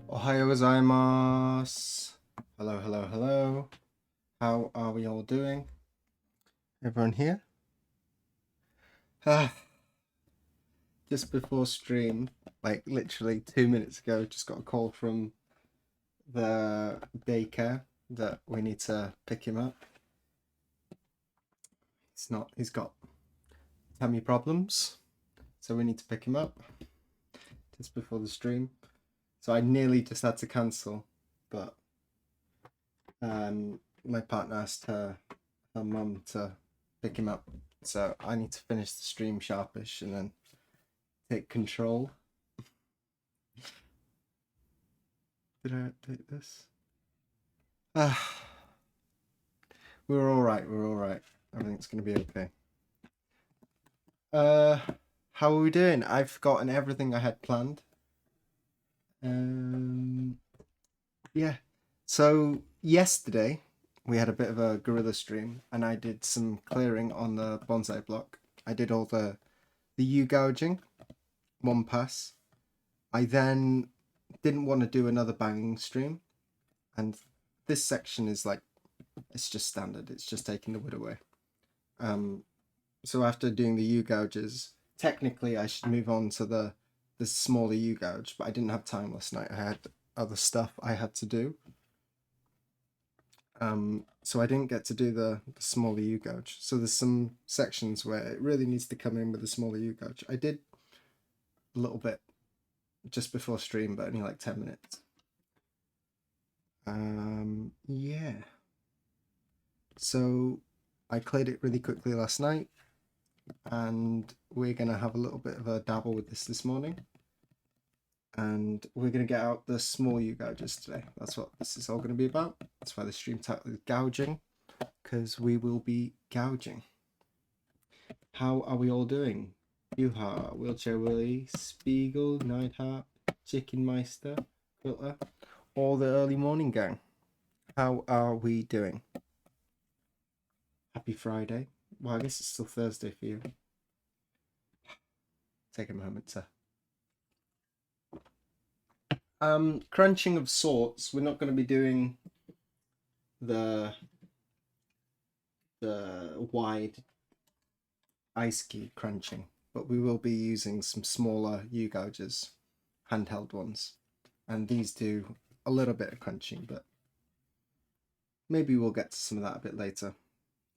Ohayo gozaimasu. Hello, hello, hello. How are we all doing? Everyone here? Just before stream, like literally 2 minutes ago, just got a call from the daycare that we need to pick him up. He's got tummy problems, so we need to pick him up just before the stream. So I nearly just had to cancel, but my partner asked her mum to pick him up, so I need to finish the stream sharpish and then take control. Did I update this? We're all right. Everything's gonna be okay. How are we doing? I've forgotten everything I had planned. Yeah. So yesterday we had a bit of a guerrilla stream, and I did some clearing on the bonsai block. I did all the gouging, one pass. I then didn't want to do another banging stream, and this section is like, it's just standard. It's just taking the wood away. So after doing the U-gouges, technically I should move on to the smaller U-gouge, but I didn't have time last night. I had other stuff I had to do. So I didn't get to do the smaller U-gouge. So there's some sections where it really needs to come in with the smaller U-gouge. I did a little bit just before stream, but only like 10 minutes. Yeah. So I cleared it really quickly last night, and we're going to have a little bit of a dabble with this morning. And we're going to get out the small U-gouges today. That's what this is all going to be about. That's why the stream title is Gouging, because we will be gouging. How are we all doing? Yuha, Wheelchair Willie, Spiegel, Neidhart, Chicken Meister, Butler, all the early morning gang. How are we doing? Happy Friday. Well, I guess it's still Thursday for you. Take a moment to... crunching of sorts. We're not going to be doing the wide ice cube crunching, but we will be using some smaller U-gouges, handheld ones, and these do a little bit of crunching, but maybe we'll get to some of that a bit later.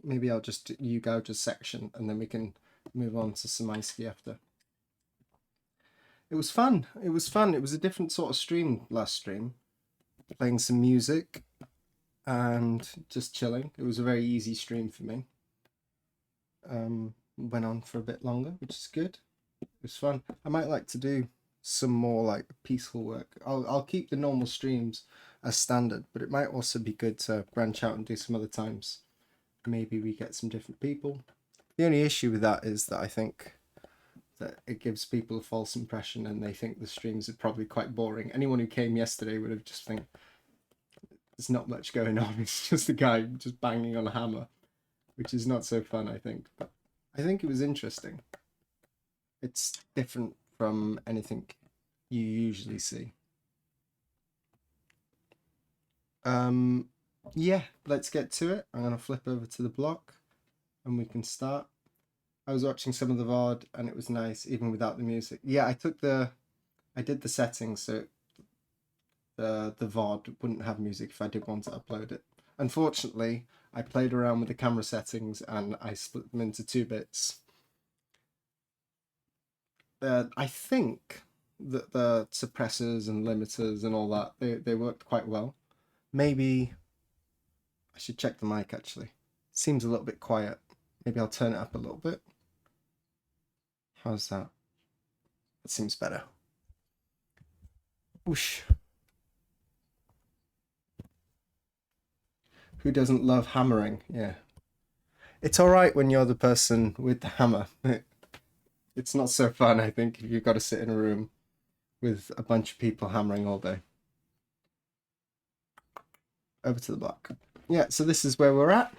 Maybe I'll just do U-gouges section, and then we can move on to some ice ski after. It was fun. It was a different sort of stream last stream, playing some music and just chilling. It was a very easy stream for me. Went on for a bit longer, which is good. It was fun. I might like to do some more like peaceful work. I'll keep the normal streams as standard, but it might also be good to branch out and do some other times. Maybe we get some different people. The only issue with that is that I think that it gives people a false impression, and they think the streams are probably quite boring. Anyone who came yesterday would have just think there's not much going on. It's just a guy just banging on a hammer, which is not so fun, I think. But I think it was interesting. It's different from anything you usually see. Yeah, let's get to it. I'm going to flip over to the block and we can start. I was watching some of the VOD and it was nice even without the music. Yeah, I did the settings so the VOD wouldn't have music if I did want to upload it. Unfortunately, I played around with the camera settings and I split them into 2 bits. I think that the suppressors and limiters and all that, they worked quite well. Maybe I should check the mic actually. Seems a little bit quiet. Maybe I'll turn it up a little bit. How's that? That seems better. Whoosh. Who doesn't love hammering? Yeah. It's alright when you're the person with the hammer. It's not so fun, I think, if you've got to sit in a room with a bunch of people hammering all day. Over to the block. Yeah, so this is where we're at.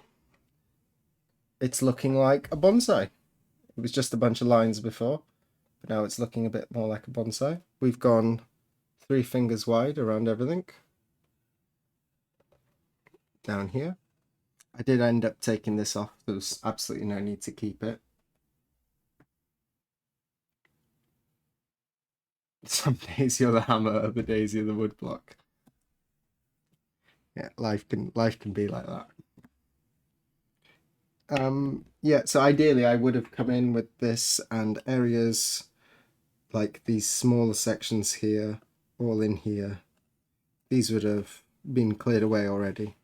It's looking like a bonsai. It was just a bunch of lines before, but now it's looking a bit more like a bonsai. We've gone 3 fingers wide around everything. Down here. I did end up taking this off. There was absolutely no need to keep it. Some days you're the hammer, other days you're the woodblock. Yeah, life can be like that. Yeah, so ideally I would have come in with this and areas like these smaller sections here, all in here. These would have been cleared away already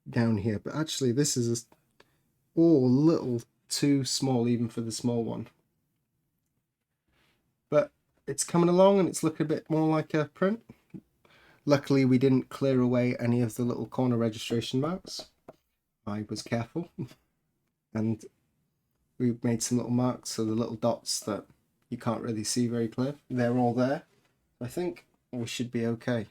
down here, but actually this is all a little too small even for the small one. But it's coming along and it's looking a bit more like a print. Luckily we didn't clear away any of the little corner registration marks. I was careful. And we made some little marks, so the little dots that you can't really see very clear, they're all there. I think we should be okay.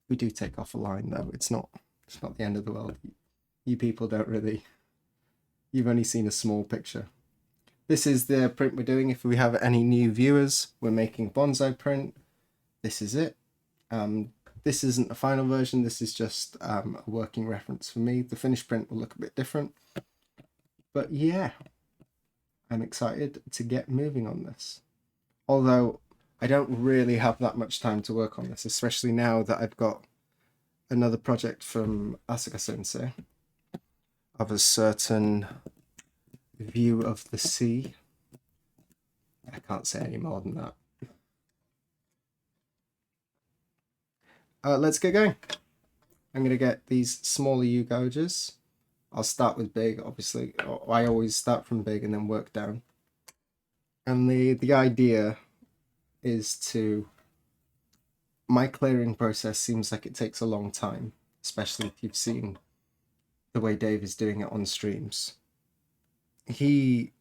We do take off a line though, it's not the end of the world. You people don't really, you've only seen a small picture. This is the print we're doing. If we have any new viewers, we're making a bonsai print. This is it. This isn't a final version, this is just a working reference for me. The finished print will look a bit different. But yeah, I'm excited to get moving on this. Although I don't really have that much time to work on this, especially now that I've got another project from Asuka Sensei of a certain view of the sea. I can't say any more than that. Let's get going. I'm going to get these smaller U-gouges. I'll start with big, obviously. I always start from big and then work down. And the idea is to... My clearing process seems like it takes a long time, especially if you've seen the way Dave is doing it on streams. He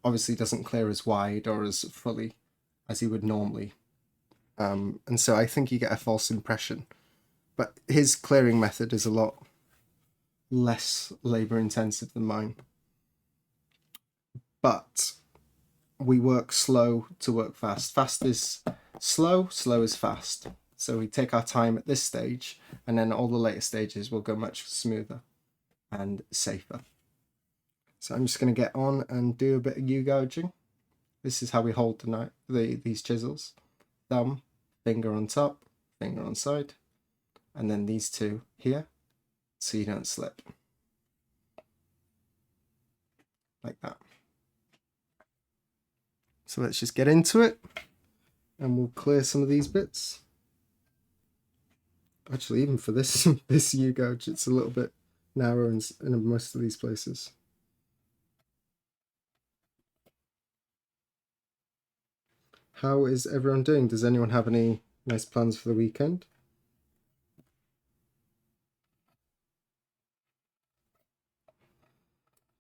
obviously doesn't clear as wide or as fully as he would normally. And so I think you get a false impression. But his clearing method is a lot less labor intensive than mine. But we work slow to work fast. Fast is slow, slow is fast. So we take our time at this stage, and then all the later stages will go much smoother and safer. So I'm just going to get on and do a bit of U-gouging. This is how we hold these chisels. Thumb, finger on top, finger on side, and then these two here, so you don't slip. Like that. So let's just get into it, and we'll clear some of these bits. Actually, even for this this U-gouge, it's a little bit narrow in most of these places. How is everyone doing? Does anyone have any nice plans for the weekend?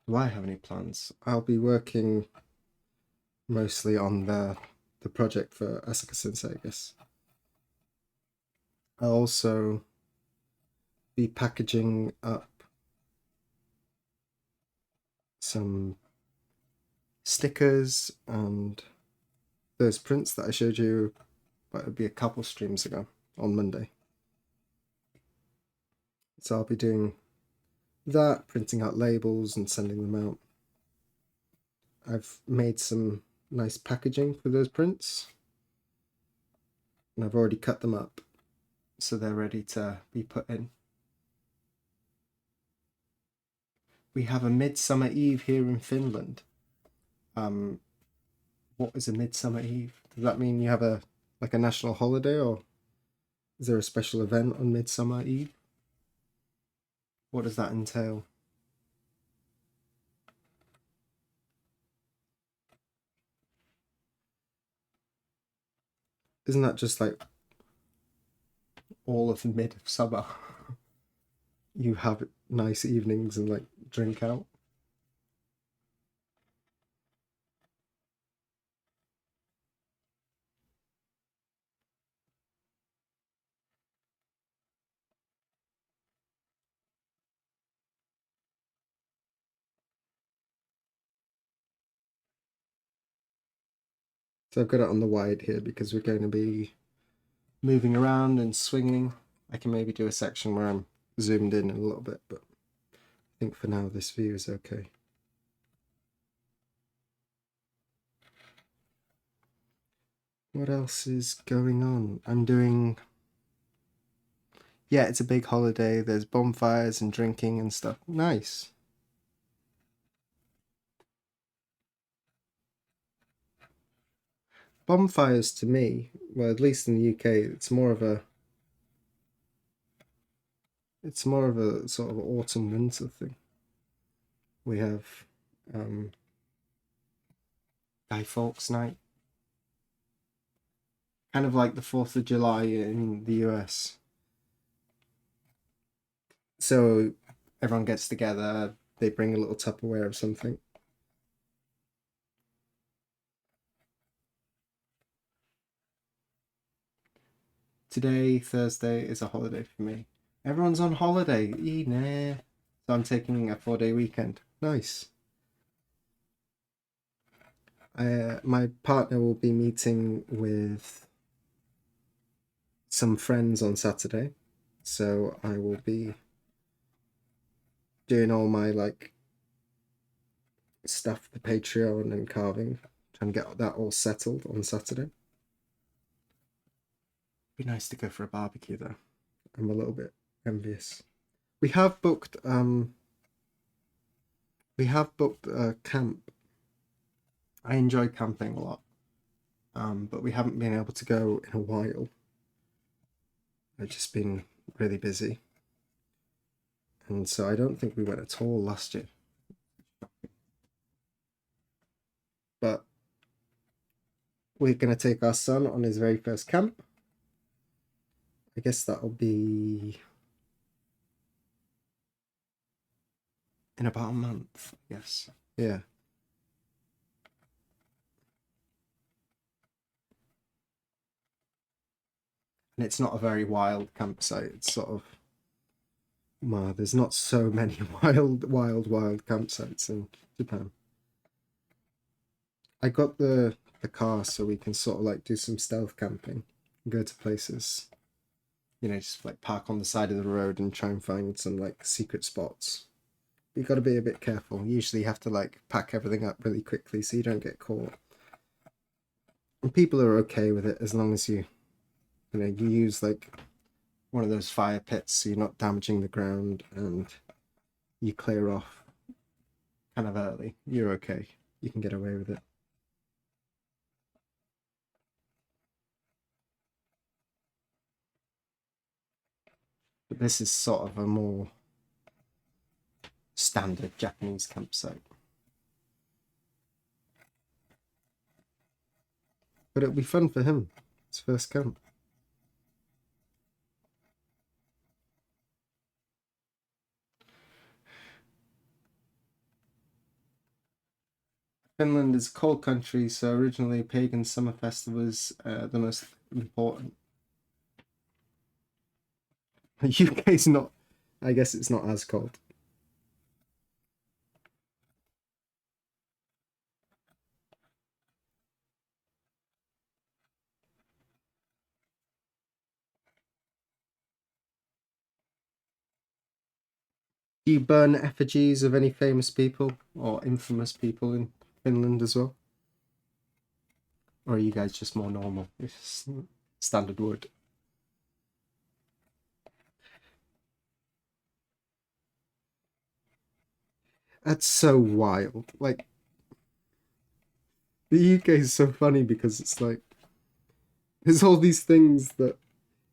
Do I have any plans? I'll be working mostly on the project for Asuka Sensei, I guess. I'll also be packaging up some stickers and those prints that I showed you, but it would be a couple streams ago on Monday. So I'll be doing that, printing out labels and sending them out. I've made some nice packaging for those prints, and I've already cut them up so they're ready to be put in. We have a Midsummer Eve here in Finland. What is a Midsummer Eve? Does that mean you have a like a national holiday, or is there a special event on Midsummer Eve? What does that entail? Isn't that just like all of mid summer? You have nice evenings and like drink out. So I've got it on the wide here because we're going to be moving around and swinging. I can maybe do a section where I'm zoomed in a little bit, but I think for now this view is okay. What else is going on? Yeah, it's a big holiday. There's bonfires and drinking and stuff. Nice. Bonfires to me, well, at least in the UK, it's more of a sort of autumn winter thing. We have um, Guy Fawkes Night, kind of like the 4th of July in the US. So everyone gets together, they bring a little Tupperware of something. Today, Thursday, is a holiday for me. Everyone's on holiday. Nah. So I'm taking a 4-day weekend. Nice. My partner will be meeting with some friends on Saturday. So I will be doing all my like stuff, the Patreon and carving, trying to get that all settled on Saturday. Be nice to go for a barbecue though. I'm a little bit envious. We have booked a camp. I enjoy camping a lot. But we haven't been able to go in a while. I've just been really busy. And so I don't think we went at all last year. But we're going to take our son on his very first camp. I guess that'll be in about a month, I guess. Yeah. And it's not a very wild campsite. It's sort of, well, there's not so many wild campsites in Japan. I got the car so we can sort of like do some stealth camping, go to places, just like park on the side of the road and try and find some like secret spots. You got to be a bit careful. Usually you have to like pack everything up really quickly so you don't get caught. And people are okay with it as long as you use like one of those fire pits so you're not damaging the ground and you clear off kind of early. You're okay. You can get away with it. But this is sort of a more standard Japanese campsite. But it'll be fun for him. His first camp. Finland is a cold country, so originally pagan summerfest was the most important. The UK is not, I guess it's not as cold. Do you burn effigies of any famous people or infamous people in Finland as well? Or are you guys just more normal? It's standard wood. That's so wild. Like, The UK is so funny because it's like there's all these things that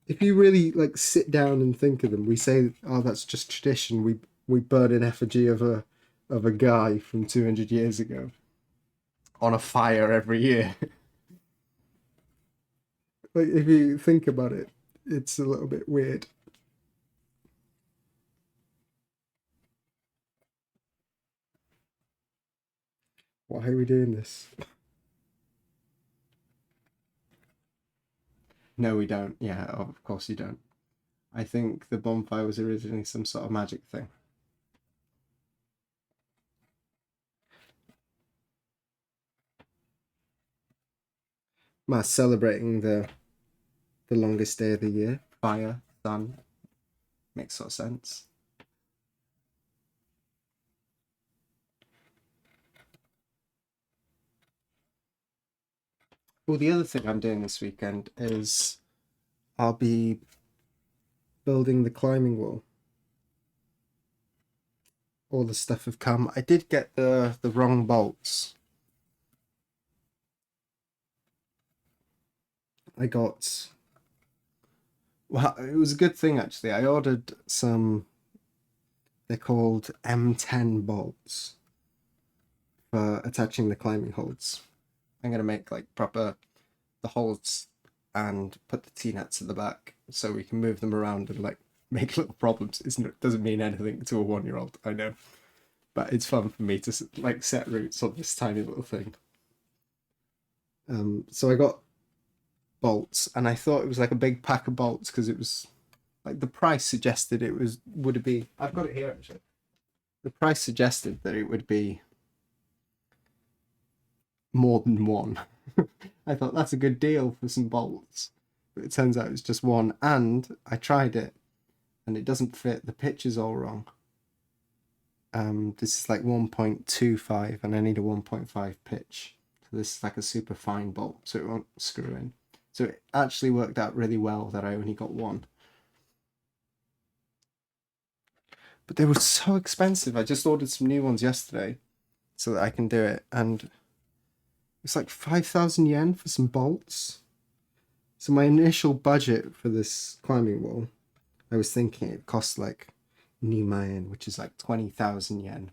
if you really like sit down and think of them, we say, "Oh, that's just tradition." We burn an effigy of a guy from 200 years ago on a fire every year. Like if you think about it, it's a little bit weird. Why are we doing this? No, we don't. Yeah, of course you don't. I think the bonfire was originally some sort of magic thing. Ma celebrating the longest day of the year. Fire, sun, makes sort of sense. Well, the other thing I'm doing this weekend is I'll be building the climbing wall. All the stuff have come. I did get the wrong bolts. I got well, it was a good thing actually. I ordered some. They're called M10 bolts for attaching the climbing holds. I'm gonna make like proper the holds and put the T-nuts at the back so we can move them around and like make little problems. It doesn't mean anything to a 1-year-old, I know, but it's fun for me to like set routes on this tiny little thing. So I got bolts, and I thought it was like a big pack of bolts because it was like the price suggested it was would it be. I've got it here actually. The price suggested that it would be more than one. I thought that's a good deal for some bolts, but it turns out it's just one. And I tried it, and it doesn't fit. The pitch is all wrong. This is like 1.25, and I need a 1.5 pitch. So this is like a super fine bolt, so it won't screw in. So it actually worked out really well that I only got one. But they were so expensive. I just ordered some new ones yesterday so that I can do it, and it's like 5,000 yen for some bolts. So my initial budget for this climbing wall, I was thinking it cost like Nimayen, which is like 20,000 yen.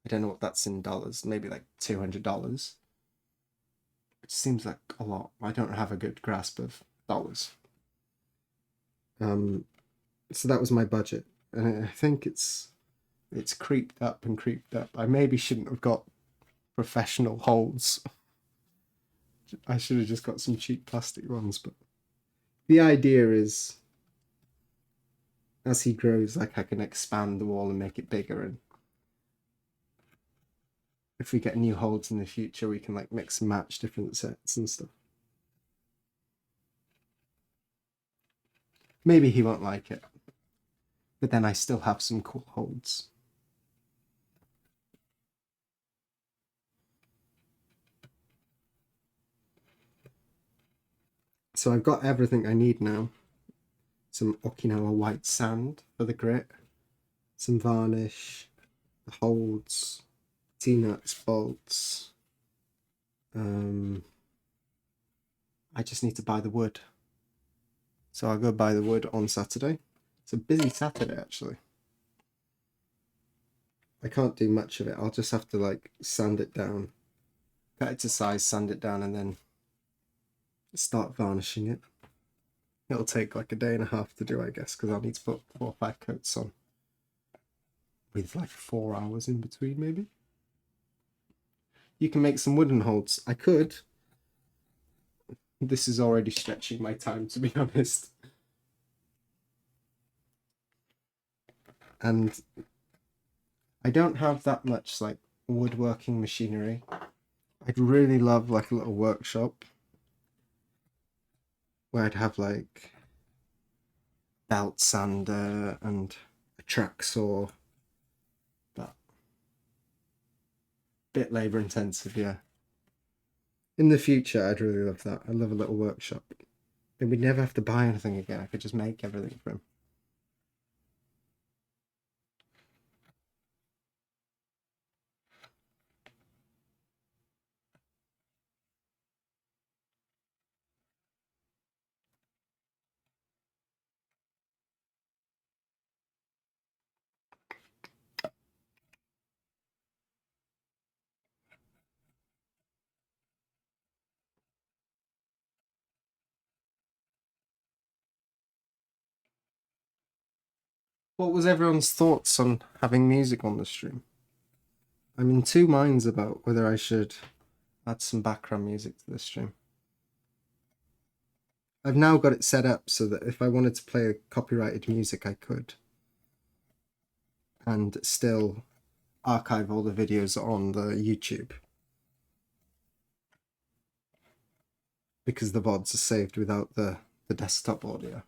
I don't know what that's in dollars, maybe like $200, which seems like a lot. I don't have a good grasp of dollars. So that was my budget, and I think it's creeped up and creeped up. I maybe shouldn't have got professional holds. I should have just got some cheap plastic ones, but the idea is as he grows, like I can expand the wall and make it bigger, and if we get new holds in the future, we can like mix and match different sets and stuff. Maybe he won't like it, but then I still have some cool holds. So I've got everything I need now. Some Okinawa white sand for the grit, some varnish, the holds, T-nuts, bolts. I just need to buy the wood. So I'll go buy the wood on Saturday. It's a busy Saturday actually. I can't do much of it. I'll just have to like sand it down, cut it to size, sand it down, and then start varnishing it. It'll take like a day and a half to do, I guess, because I'll need to put 4 or 5 coats on with like 4 hours in between, maybe. You can make some wooden holds. I could. This is already stretching my time, to be honest. And I don't have that much like woodworking machinery. I'd really love like a little workshop where I'd have like belt sander and a track saw, but bit labor intensive, yeah. In the future, I'd really love that. I'd love a little workshop. Then we'd never have to buy anything again. I could just make everything for him. What was everyone's thoughts on having music on the stream? I'm in two minds about whether I should add some background music to the stream. I've now got it set up so that if I wanted to play copyrighted music, I could. And still archive all the videos on the YouTube. Because the VODs are saved without the desktop audio.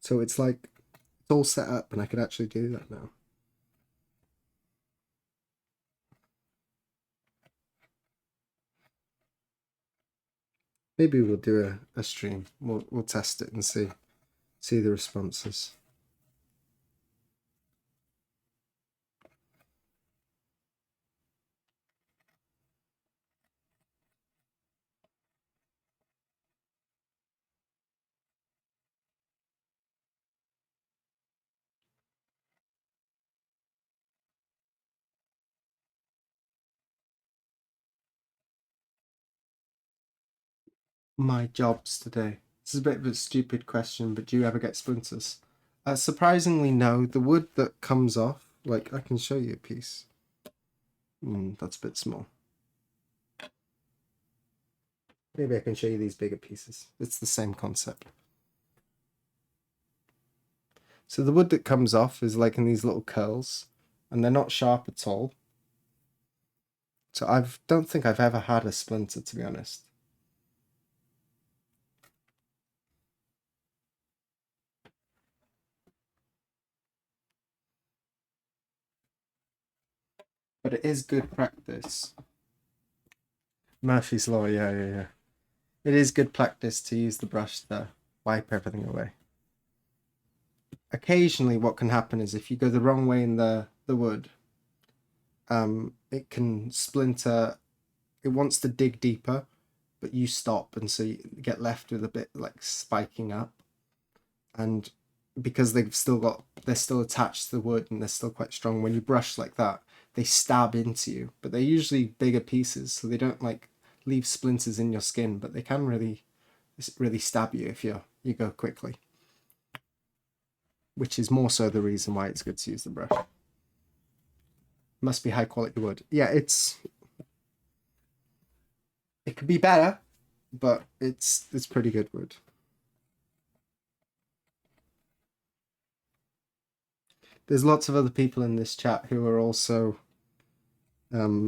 So it's like, it's all set up and I could actually do that now. Maybe we'll do a stream. We'll test it and see the responses. My jobs today. This is a bit of a stupid question, but do you ever get splinters? Surprisingly, no. The wood that comes off, like I can show you a piece. That's a bit small. Maybe I can show you these bigger pieces. It's the same concept. So the wood that comes off is like in these little curls, and they're not sharp at all. So I don't think I've ever had a splinter, to be honest. But it is good practice. Murphy's Law, yeah. It is good practice to use the brush to wipe everything away. Occasionally what can happen is if you go the wrong way in the wood, it can splinter. It wants to dig deeper, but you stop, and so you get left with a bit like spiking up. And because they're still attached to the wood and they're still quite strong, when you brush like that, they stab into you. But they're usually bigger pieces, so they don't like leave splinters in your skin, but they can really stab you if you go quickly. Which is more so the reason why it's good to use the brush. Must be high quality wood. Yeah, it could be better, but it's pretty good wood. There's lots of other people in this chat who are also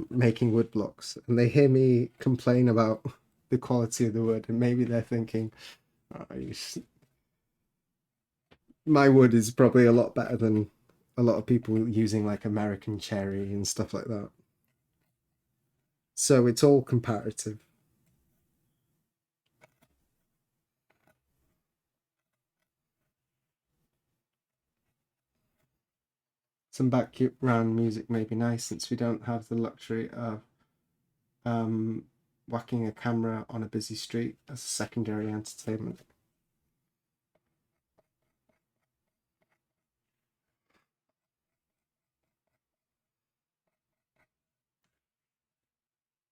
making wood blocks, and they hear me complain about the quality of the wood, and maybe they're thinking, oh, my wood is probably a lot better than a lot of people using like American cherry and stuff like that. So it's all comparative. Some background music may be nice since we don't have the luxury of whacking a camera on a busy street as a secondary entertainment.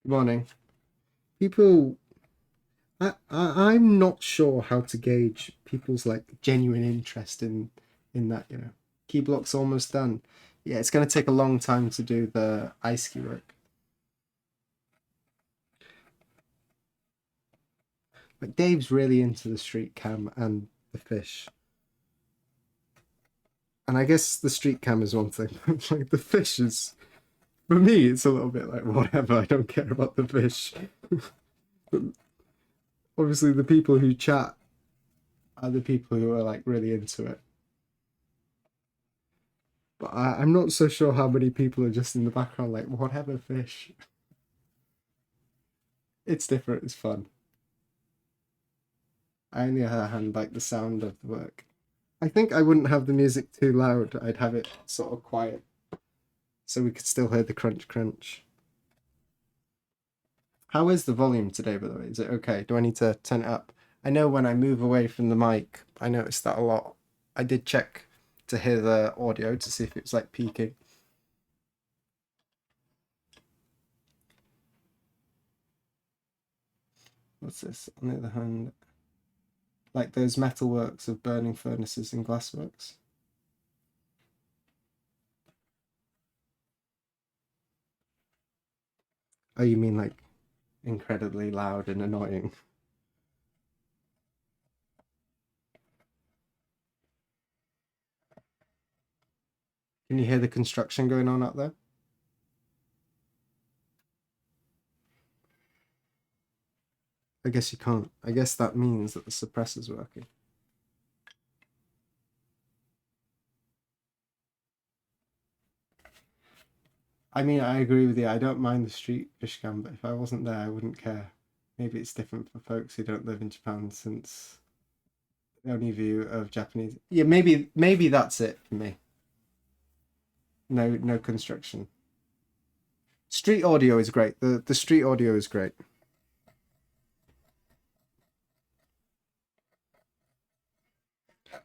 Good morning. People, I'm not sure how to gauge people's like genuine interest in that, you know. Key block's almost done. Yeah, it's going to take a long time to do the ice key work. Like Dave's really into the street cam and the fish. And I guess the street cam is one thing. Like the fish is, for me, it's a little bit like whatever. I don't care about the fish. Obviously, the people who chat are the people who are like really into it. But I'm not so sure how many people are just in the background like whatever fish. It's different. It's fun. I on the other hand like the sound of the work. I think I wouldn't have the music too loud. I'd have it sort of quiet, so we could still hear the crunch crunch. How is the volume today, by the way? Is it okay? Do I need to turn it up? I know when I move away from the mic, I noticed that a lot. I did check to hear the audio to see if it was like peaking. What's this? On the other hand, like those metalworks of burning furnaces and glassworks. Oh, you mean like incredibly loud and annoying? Can you hear the construction going on out there? I guess you can't. I guess that means that the suppressor's working. I mean, I agree with you. I don't mind the street fish cam, but if I wasn't there, I wouldn't care. Maybe it's different for folks who don't live in Japan, since the only view of Japanese. Yeah, maybe that's it for me. No construction. Street audio is great. The street audio is great.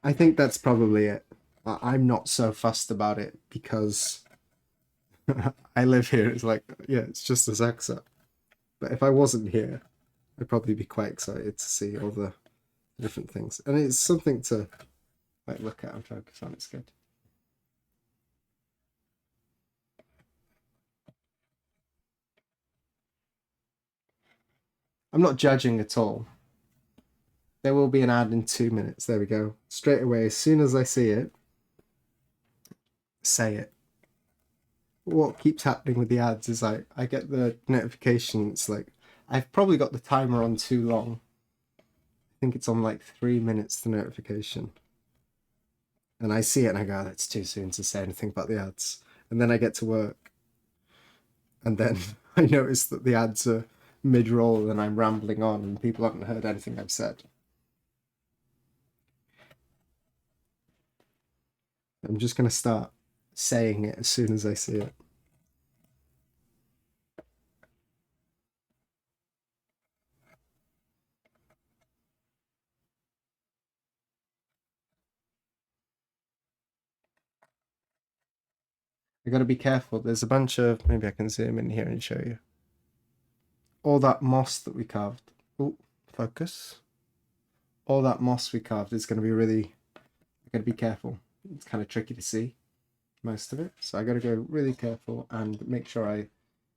I think that's probably it. I'm not so fussed about it because I live here. It's like, yeah, it's just a Zaxa. But if I wasn't here, I'd probably be quite excited to see all the different things. And it's something to like look at and focus on. It's good. I'm not judging at all. There will be an ad in 2 minutes. There we go. Straight away, as soon as I see it, say it. What keeps happening with the ads is I get the notification. It's like I've probably got the timer on too long. I think it's on like 3 minutes, the notification. And I see it and I go, "Oh, that's too soon to say anything about the ads." And then I get to work. And then I notice that the ads are mid-roll and I'm rambling on and people haven't heard anything I've said. I'm just going to start saying it as soon as I see it. I got to be careful. There's a bunch of, maybe I can zoom in here and show you. All that moss that we carved. Oh, focus. All that moss we carved is going to be really, I got to be careful. It's kind of tricky to see most of it. So I got to go really careful and make sure I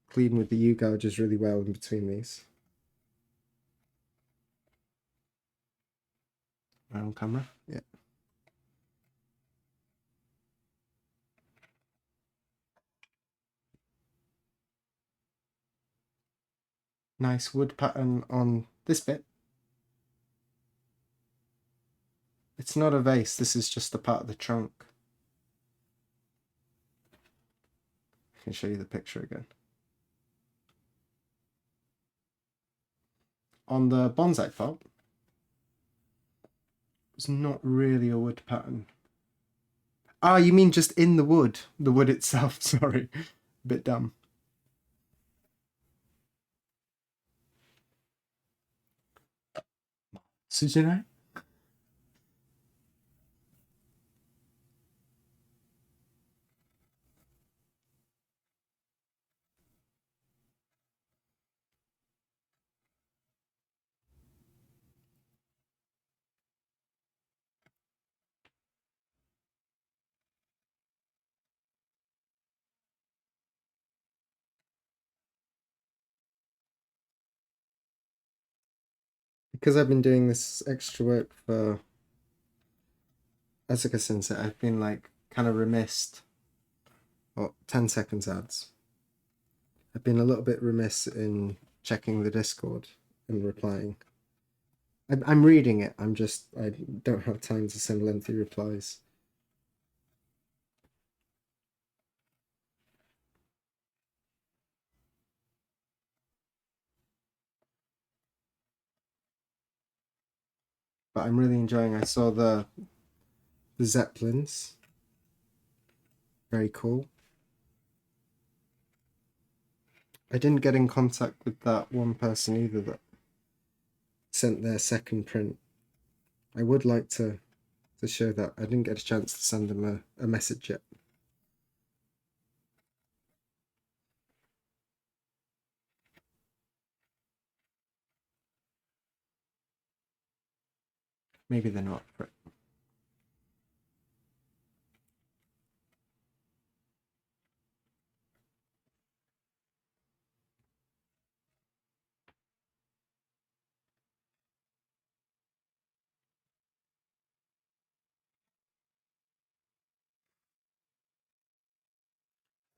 clean with the U-gouges really well in between these. On camera, yeah. Nice wood pattern on this bit. It's not a vase, this is just a part of the trunk. I can show you the picture again. On the bonsai pot, it's not really a wood pattern. Ah, you mean just in the wood itself, sorry. A bit dumb. Sujinai? Because I've been doing this extra work for Asuka Sensei, I've been like kind of remiss. Oh, 10 seconds ads. I've been a little bit remiss in checking the Discord and replying. I'm reading it, I don't have time to send lengthy replies. But I'm really enjoying. I saw the Zeppelins. Very cool. I didn't get in contact with that one person either that sent their second print. I would like to show that. I didn't get a chance to send them a message yet. Maybe they're not for it.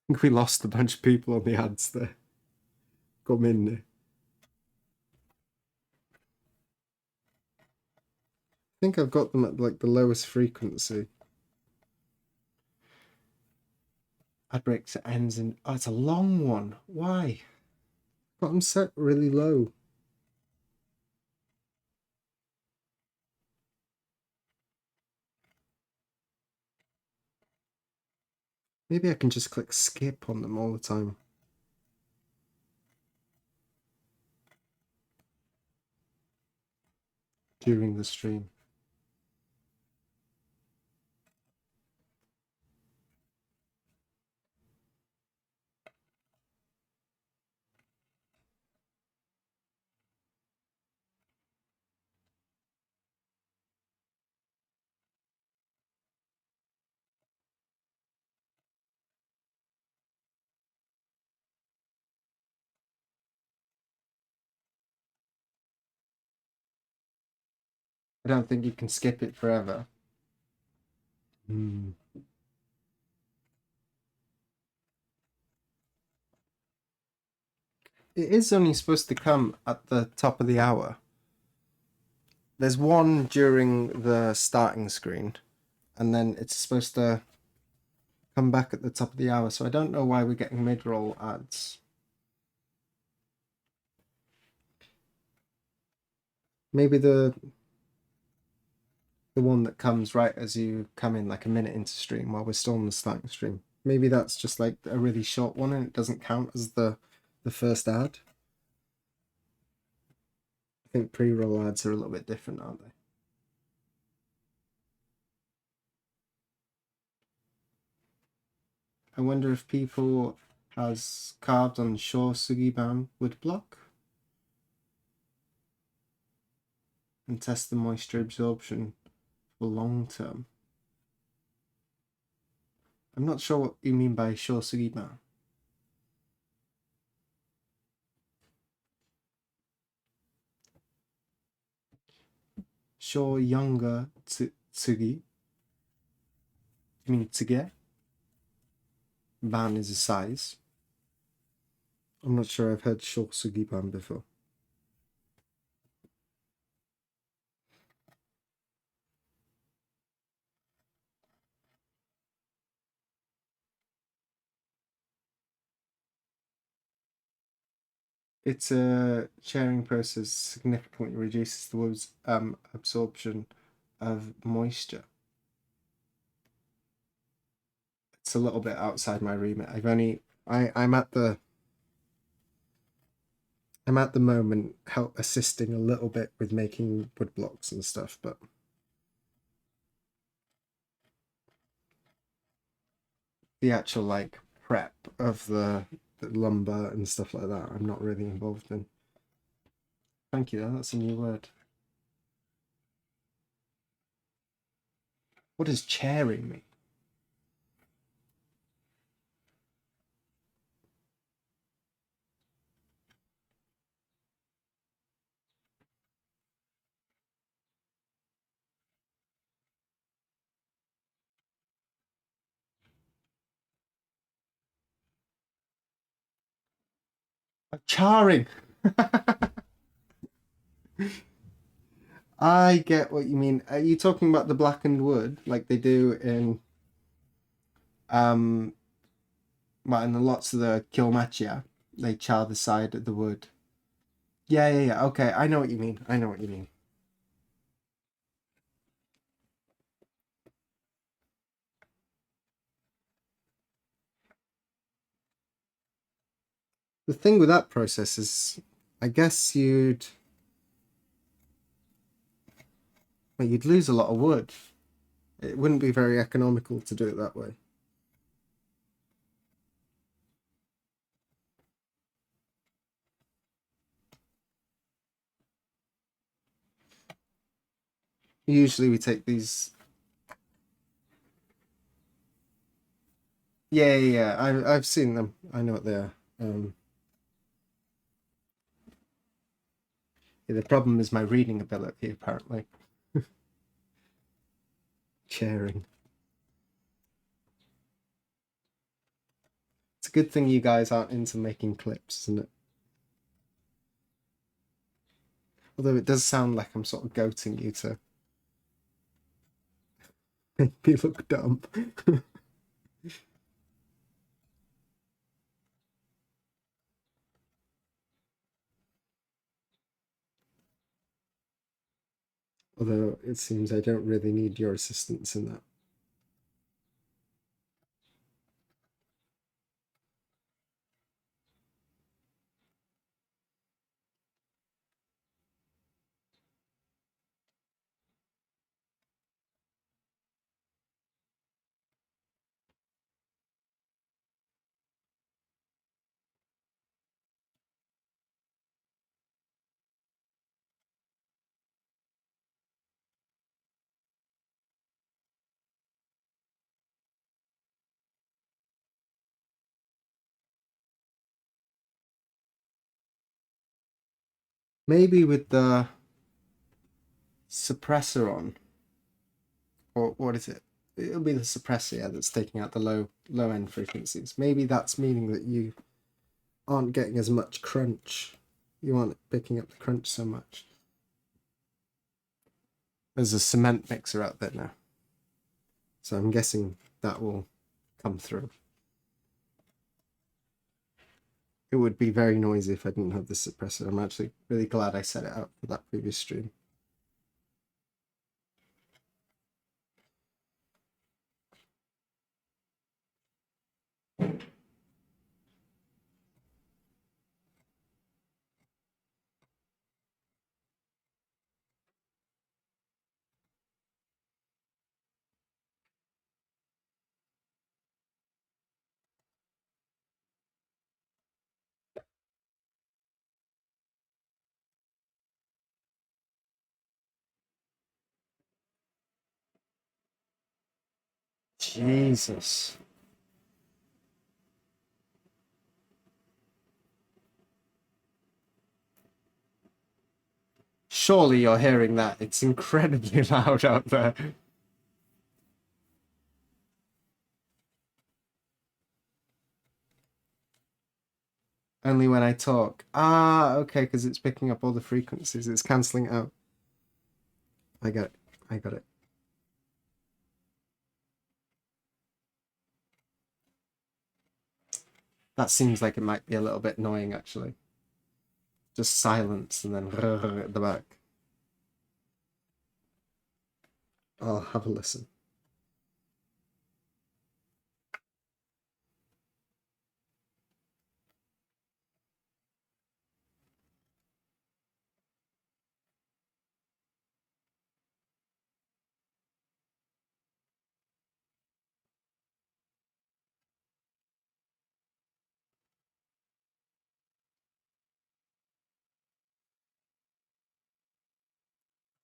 I think we lost a bunch of people on the ads there. Come in there. I think I've got them at like the lowest frequency. Ad breaks ends in. Oh, it's a long one. Why? Got them set really low. Maybe I can just click skip on them all the time. During the stream. I don't think you can skip it forever. It is only supposed to come at the top of the hour. There's one during the starting screen, and then it's supposed to come back at the top of the hour. So I don't know why we're getting mid-roll ads. Maybe the one that comes right as you come in, like a minute into stream while we're still on the starting stream. Maybe that's just like a really short one and it doesn't count as the first ad. I think pre-roll ads are a little bit different, aren't they? I wonder if people has carved on Shaw Sugiban Woodblock and test the moisture absorption for long term. I'm not sure what you mean by Shaw Sugiban. Shaw younger Tsugi. You mean Tsuge? Ban is a size. I'm not sure I've heard Shaw Sugiban before. Its sharing process significantly reduces the wood's absorption of moisture. It's a little bit outside my remit. I'm at the moment assisting a little bit with making wood blocks and stuff, but the actual like prep of the lumber and stuff like that, I'm not really involved in. Thank you, that's a new word. What does chairing mean? Charring. I get what you mean. Are you talking about the blackened wood like they do in well, in the lots of the Kilmachia? They char the side of the wood. Yeah. Okay, I know what you mean. I know what you mean. The thing with that process is, I guess you'd lose a lot of wood. It wouldn't be very economical to do it that way. Usually we take these. Yeah. I've seen them. I know what they are. Yeah, the problem is my reading ability, apparently. Sharing. It's a good thing you guys aren't into making clips, isn't it? Although it does sound like I'm sort of goating you to make me look dumb. Although it seems I don't really need your assistance in that. Maybe with the suppressor on, or what is it? It'll be the suppressor, yeah, that's taking out the low end frequencies. Maybe that's meaning that you aren't getting as much crunch. You aren't picking up the crunch so much. There's a cement mixer out there now, so I'm guessing that will come through. It would be very noisy if I didn't have the suppressor. I'm actually really glad I set it up for that previous stream. Jesus. Surely you're hearing that. It's incredibly loud out there. Only when I talk. Ah, okay, because it's picking up all the frequencies. It's cancelling out. I got it. I got it. That seems like it might be a little bit annoying, actually. Just silence and then at the back. I'll have a listen.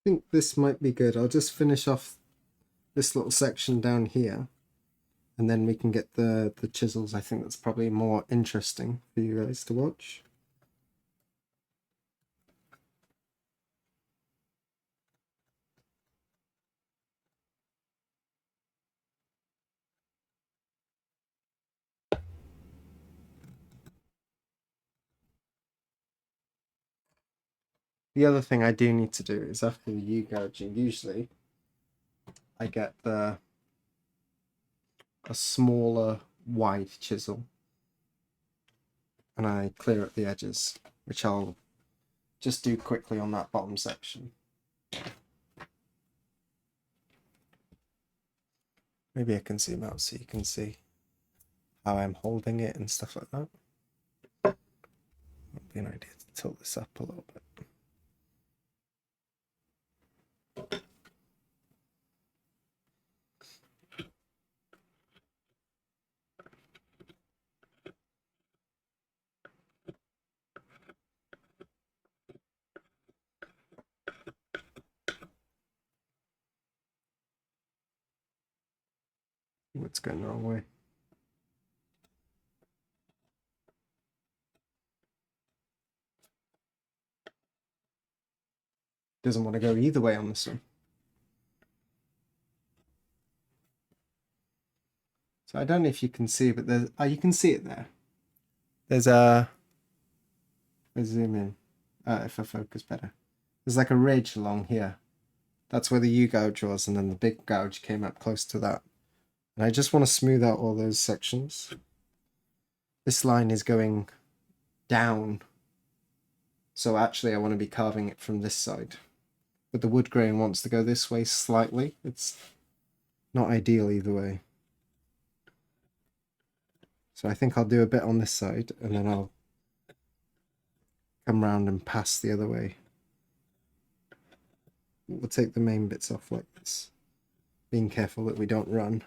I think this might be good. I'll just finish off this little section down here, and then we can get the chisels. I think that's probably more interesting for you guys to watch. The other thing I do need to do is after the U-gouging, usually I get a smaller wide chisel and I clear up the edges, which I'll just do quickly on that bottom section. Maybe I can zoom out so you can see how I'm holding it and stuff like that. Might be an idea to tilt this up a little bit. It's going the wrong way. Doesn't want to go either way on this one. So I don't know if you can see, but there's, you can see it there. There's a, let's zoom in, if I focus better. There's like a ridge along here. That's where the U-gouge was, and then the big gouge came up close to that. And I just want to smooth out all those sections. This line is going down. So actually I want to be carving it from this side. But the wood grain wants to go this way slightly. It's not ideal either way. So I think I'll do a bit on this side, and then I'll come round and pass the other way. We'll take the main bits off like this, being careful that we don't run.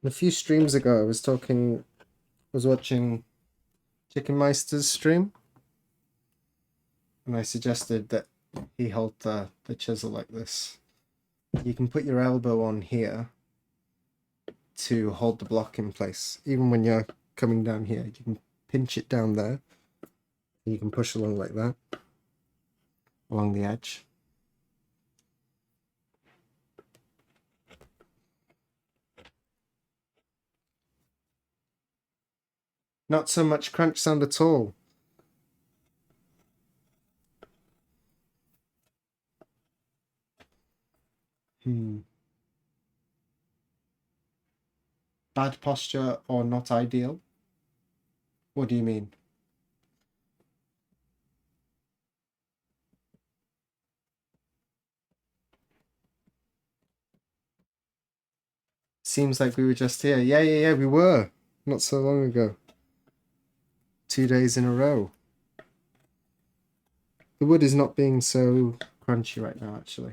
A few streams ago, I was watching Chicken Meister's stream, and I suggested that he hold the chisel like this. You can put your elbow on here to hold the block in place. Even when you're coming down here, you can pinch it down there. You can push along like that, along the edge. Not so much crunch sound at all. Bad posture or not ideal? What do you mean? Seems like we were just here. Yeah, we were. Not so long ago. 2 days in a row. The wood is not being so crunchy right now, actually.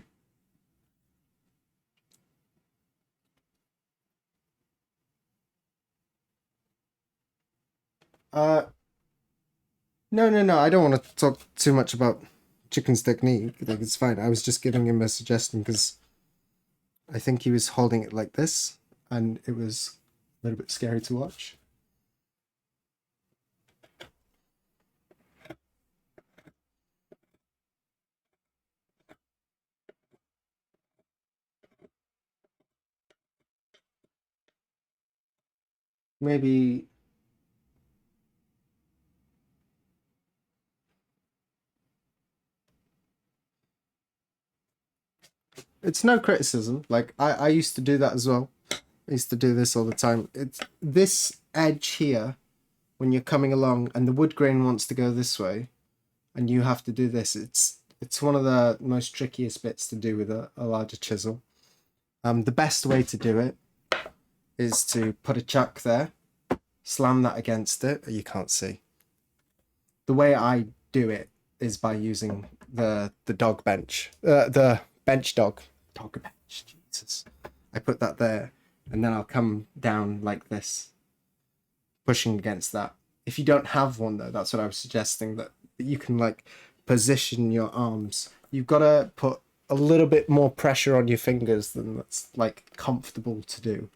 No. I don't want to talk too much about Chicken's technique. Like, it's fine. I was just giving him a suggestion because I think he was holding it like this, and it was a little bit scary to watch. Maybe it's no criticism. Like, I used to do that as well. I used to do this all the time. It's this edge here, when you're coming along and the wood grain wants to go this way and you have to do this, it's one of the most trickiest bits to do with a larger chisel. The best way to do it is to put a chuck there, slam that against it. You can't see. The way I do it is by using the dog bench, the bench dog bench. Jesus, I put that there, and then I'll come down like this, pushing against that. If you don't have one though, that's what I was suggesting, that you can like position your arms. You've got to put a little bit more pressure on your fingers than that's like comfortable to do.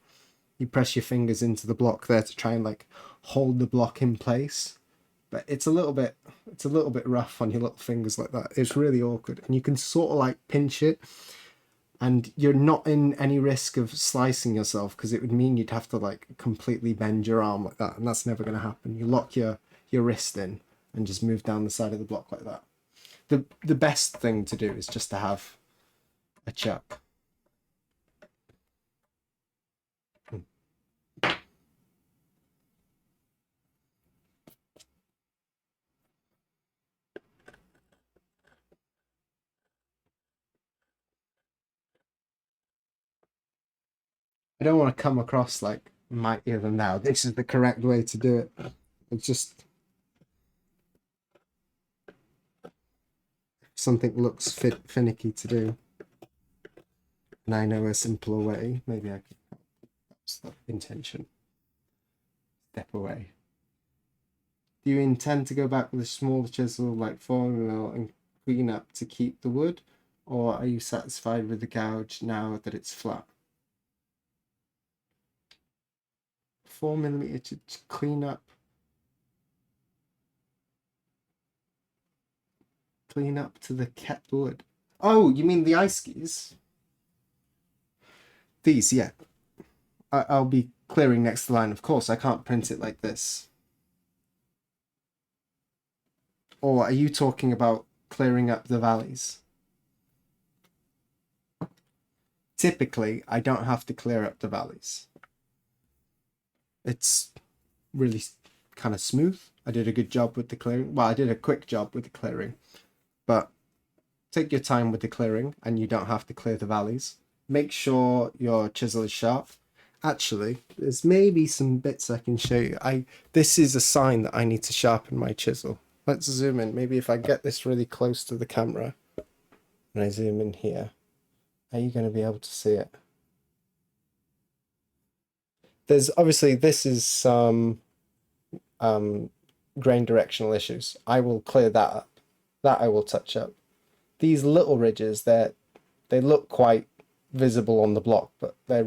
You press your fingers into the block there to try and like hold the block in place, but it's a little bit rough on your little fingers like that. It's really awkward, and you can sort of like pinch it, and you're not in any risk of slicing yourself because it would mean you'd have to like completely bend your arm like that, and that's never going to happen. You lock your wrist in and just move down the side of the block like that. The best thing to do is just to have a chuck. I don't want to come across like mightier than thou. This is the correct way to do it. It's just something looks finicky to do, and I know a simpler way. Maybe I could. That's the intention. step away. Do you intend to go back with a smaller chisel like 4mm and clean up to keep the wood, or are you satisfied with the gouge now that it's flat? 4mm to clean up to the kept wood. Oh, you mean the ice skis? These, yeah. I'll be clearing next to the line. Of course, I can't print it like this. Or are you talking about clearing up the valleys? Typically, I don't have to clear up the valleys. It's really kind of smooth. I did a good job with the clearing. Well, I did a quick job with the clearing, but take your time with the clearing and you don't have to clear the valleys. Make sure your chisel is sharp. Actually, there's maybe some bits I can show you. This is a sign that I need to sharpen my chisel. Let's zoom in. Maybe if I get this really close to the camera and I zoom in here, are you going to be able to see it? There's obviously, this is some grain directional issues. I will clear that up. That I will touch up. These little ridges, they look quite visible on the block, but they're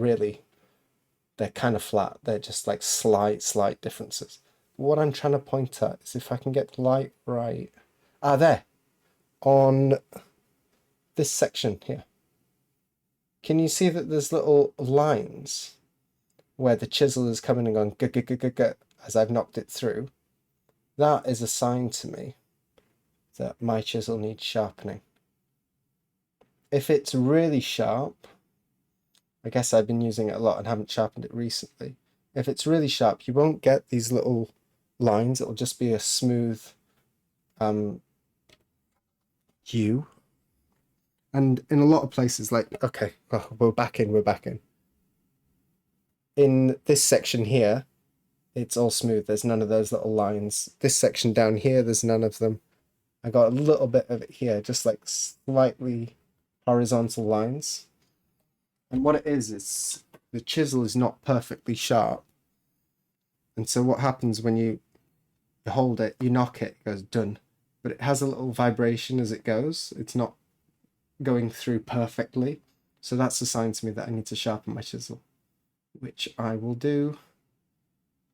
kind of flat. They're just like slight differences. What I'm trying to point at is if I can get the light right. There. On this section here. Can you see that there's little lines where the chisel is coming and going g as I've knocked it through? That is a sign to me that my chisel needs sharpening. If it's really sharp, I guess I've been using it a lot and haven't sharpened it recently. If it's really sharp, you won't get these little lines. It'll just be a smooth hue. And in a lot of places, like, okay, we're back in. In this section here, it's all smooth. There's none of those little lines. This section down here, there's none of them. I got a little bit of it here, just like slightly horizontal lines. And what it is the chisel is not perfectly sharp. And so what happens when you hold it, you knock it, it goes done. But it has a little vibration as it goes. It's not going through perfectly. So that's a sign to me that I need to sharpen my chisel, which I will do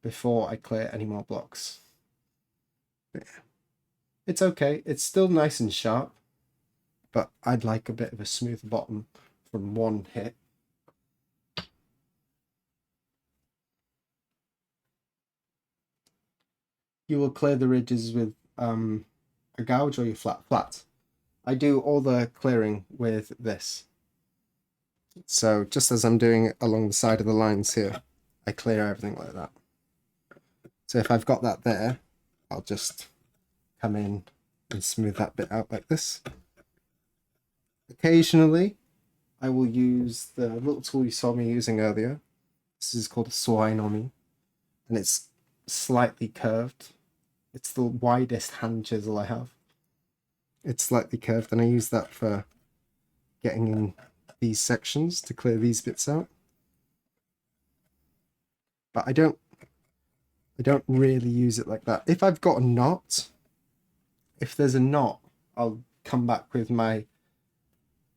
before I clear any more blocks. But yeah. It's okay. It's still nice and sharp, but I'd like a bit of a smooth bottom from one hit. You will clear the ridges with a gouge or your flat. I do all the clearing with this. So just as I'm doing it along the side of the lines here, I clear everything like that. So if I've got that there, I'll just come in and smooth that bit out like this. Occasionally, I will use the little tool you saw me using earlier. This is called a swinomi, and it's slightly curved. It's the widest hand chisel I have. It's slightly curved, and I use that for getting in these sections to clear these bits out. But I don't really use it like that. If I've got a knot, if there's a knot, I'll come back with my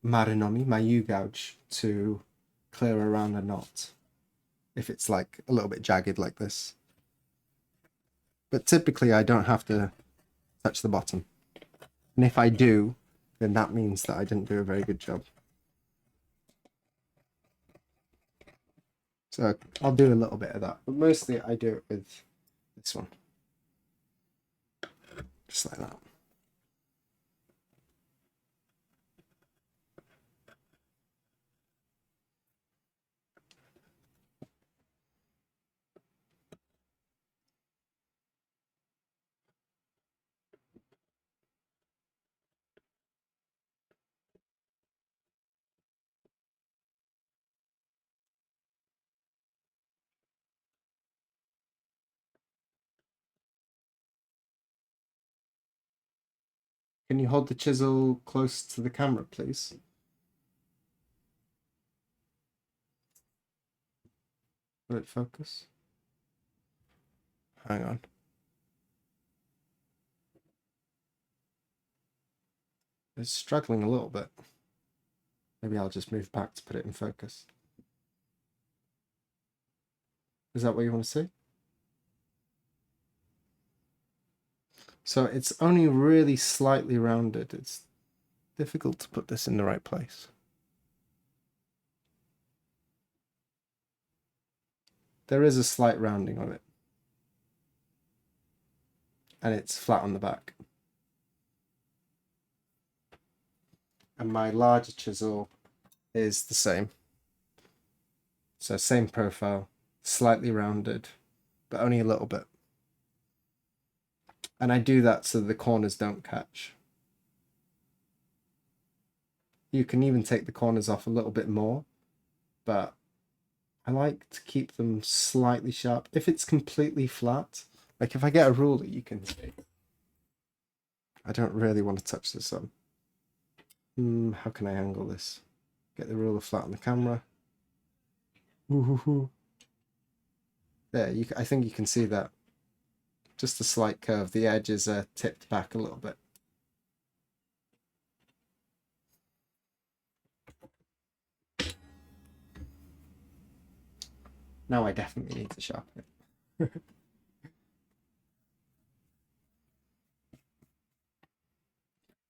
marinomi, my U-gouge, to clear around the knot. If it's like a little bit jagged like this. But typically I don't have to touch the bottom. And if I do, then that means that I didn't do a very good job. So I'll do a little bit of that, but mostly I do it with this one. Just like that. Can you hold the chisel close to the camera, please? Will it focus? Hang on. It's struggling a little bit. Maybe I'll just move back to put it in focus. Is that what you want to see? So it's only really slightly rounded. It's difficult to put this in the right place. There is a slight rounding on it. And it's flat on the back. And my larger chisel is the same. So same profile, slightly rounded, but only a little bit. And I do that so the corners don't catch. You can even take the corners off a little bit more, but I like to keep them slightly sharp. If it's completely flat, like if I get a ruler, you can see. I don't really want to touch this up. How can I angle this? Get the ruler flat on the camera. There, I think you can see that. Just a slight curve. The edges are tipped back a little bit. Now I definitely need to sharpen it.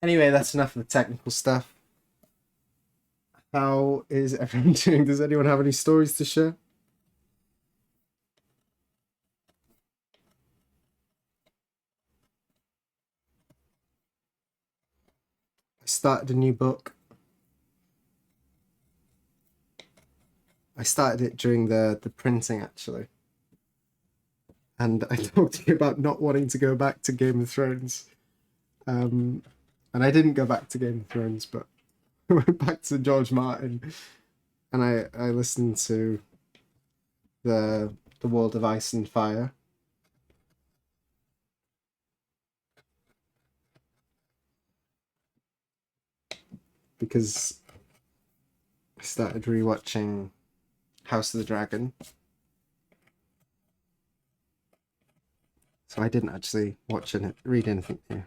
Anyway, that's enough of the technical stuff. How is everyone doing? Does anyone have any stories to share? I started a new book. I started it during the printing, actually. And I talked to you about not wanting to go back to Game of Thrones. And I didn't go back to Game of Thrones, but I went back to George Martin. And I listened to the World of Ice and Fire. Because I started rewatching House of the Dragon. So I didn't actually read anything new.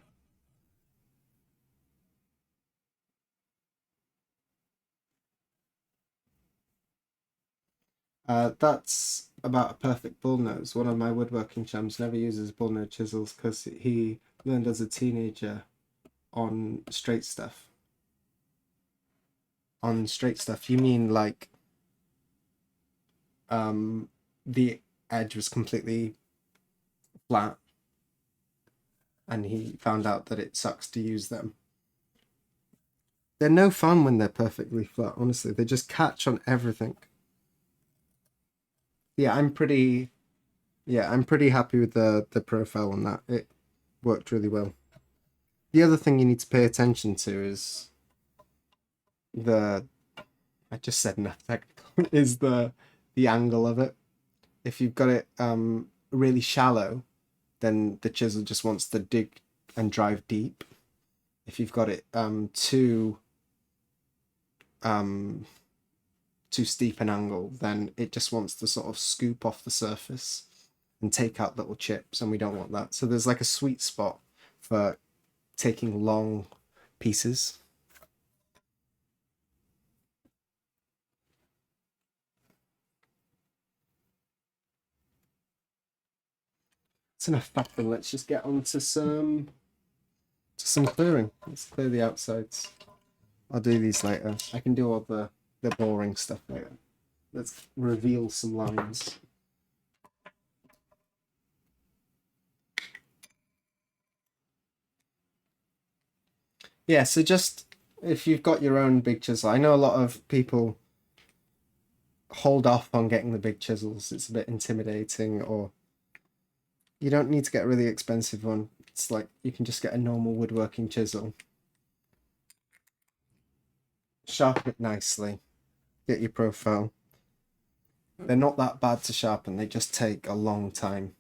That's about a perfect bullnose. One of my woodworking chums never uses bullnose chisels because he learned as a teenager on straight stuff. On straight stuff, you mean like the edge was completely flat, and he found out that it sucks to use them. They're no fun when they're perfectly flat, honestly. They just catch on everything. Yeah, I'm pretty happy with the profile on that. It worked really well. The other thing you need to pay attention to is I just said enough technical, is the angle of it. If you've got it really shallow, then the chisel just wants to dig and drive deep. If you've got it too steep an angle, then it just wants to sort of scoop off the surface and take out little chips, and we don't want that. So there's like a sweet spot for taking long pieces. It's enough fapping. Let's just get on to some clearing. Let's clear the outsides. I'll do these later. I can do all the boring stuff later. Let's reveal some lines. Yeah, so just if you've got your own big chisel, I know a lot of people hold off on getting the big chisels. It's a bit intimidating, or you don't need to get a really expensive one. It's like you can just get a normal woodworking chisel. Sharpen it nicely. Get your profile. They're not that bad to sharpen, they just take a long time.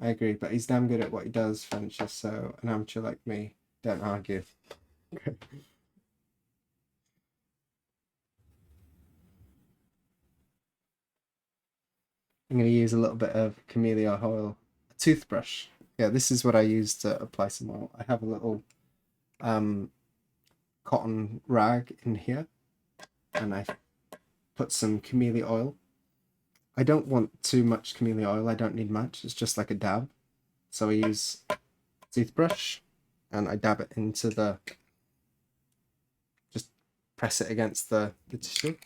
I agree, but he's damn good at what he does, Furniture, so an amateur like me, don't argue. I'm going to use a little bit of camellia oil, a toothbrush. Yeah, this is what I use to apply some oil. I have a little cotton rag in here, and I put some camellia oil. I don't want too much camellia oil. I don't need much. It's just like a dab. So I use a toothbrush and I dab it into the, just press it against the tissue.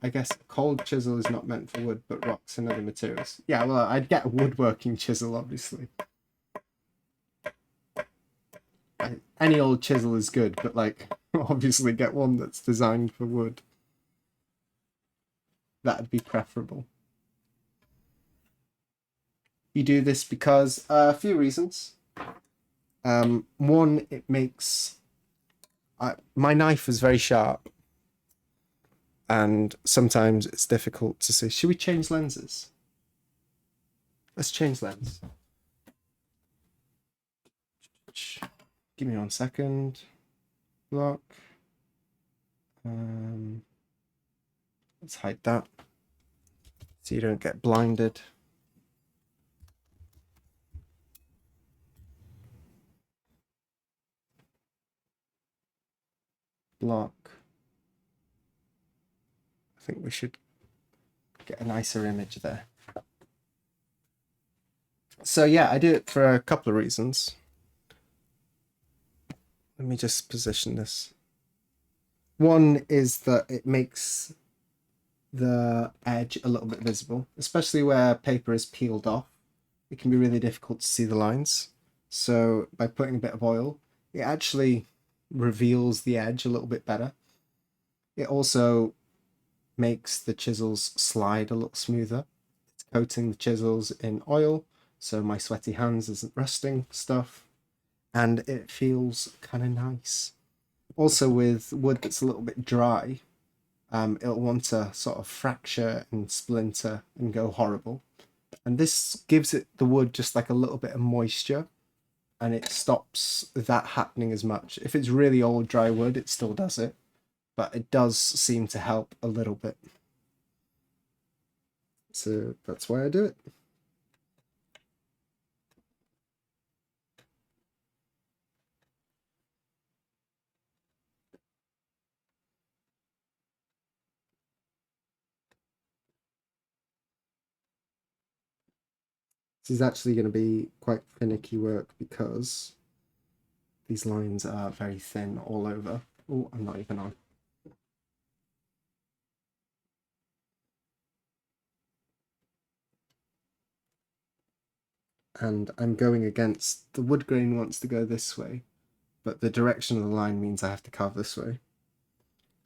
I guess a cold chisel is not meant for wood, but rocks and other materials. Yeah, well, I'd get a woodworking chisel, obviously. Any old chisel is good, but like, obviously get one that's designed for wood. That'd be preferable. You do this because a few reasons. One, it makes my knife is very sharp, and sometimes it's difficult to see. Should we change lenses? Let's change lens. Give me 1 second. Block. Let's hide that so you don't get blinded. Block. I think we should get a nicer image there. So yeah, I do it for a couple of reasons. Let me just position this. One is that it makes the edge a little bit visible, especially where paper is peeled off. It can be really difficult to see the lines. So by putting a bit of oil, it actually reveals the edge a little bit better. It also makes the chisels slide a little smoother. It's coating the chisels in oil, so my sweaty hands isn't rusting stuff, and it feels kind of nice. Also, with wood that's a little bit dry, it'll want to sort of fracture and splinter and go horrible. And this gives it, the wood, just like a little bit of moisture, and it stops that happening as much. If it's really old dry wood, it still does it, but it does seem to help a little bit. So that's why I do it. This is actually going to be quite finicky work because these lines are very thin all over. Oh, I'm not even on. And I'm going against, the wood grain wants to go this way, but the direction of the line means I have to carve this way.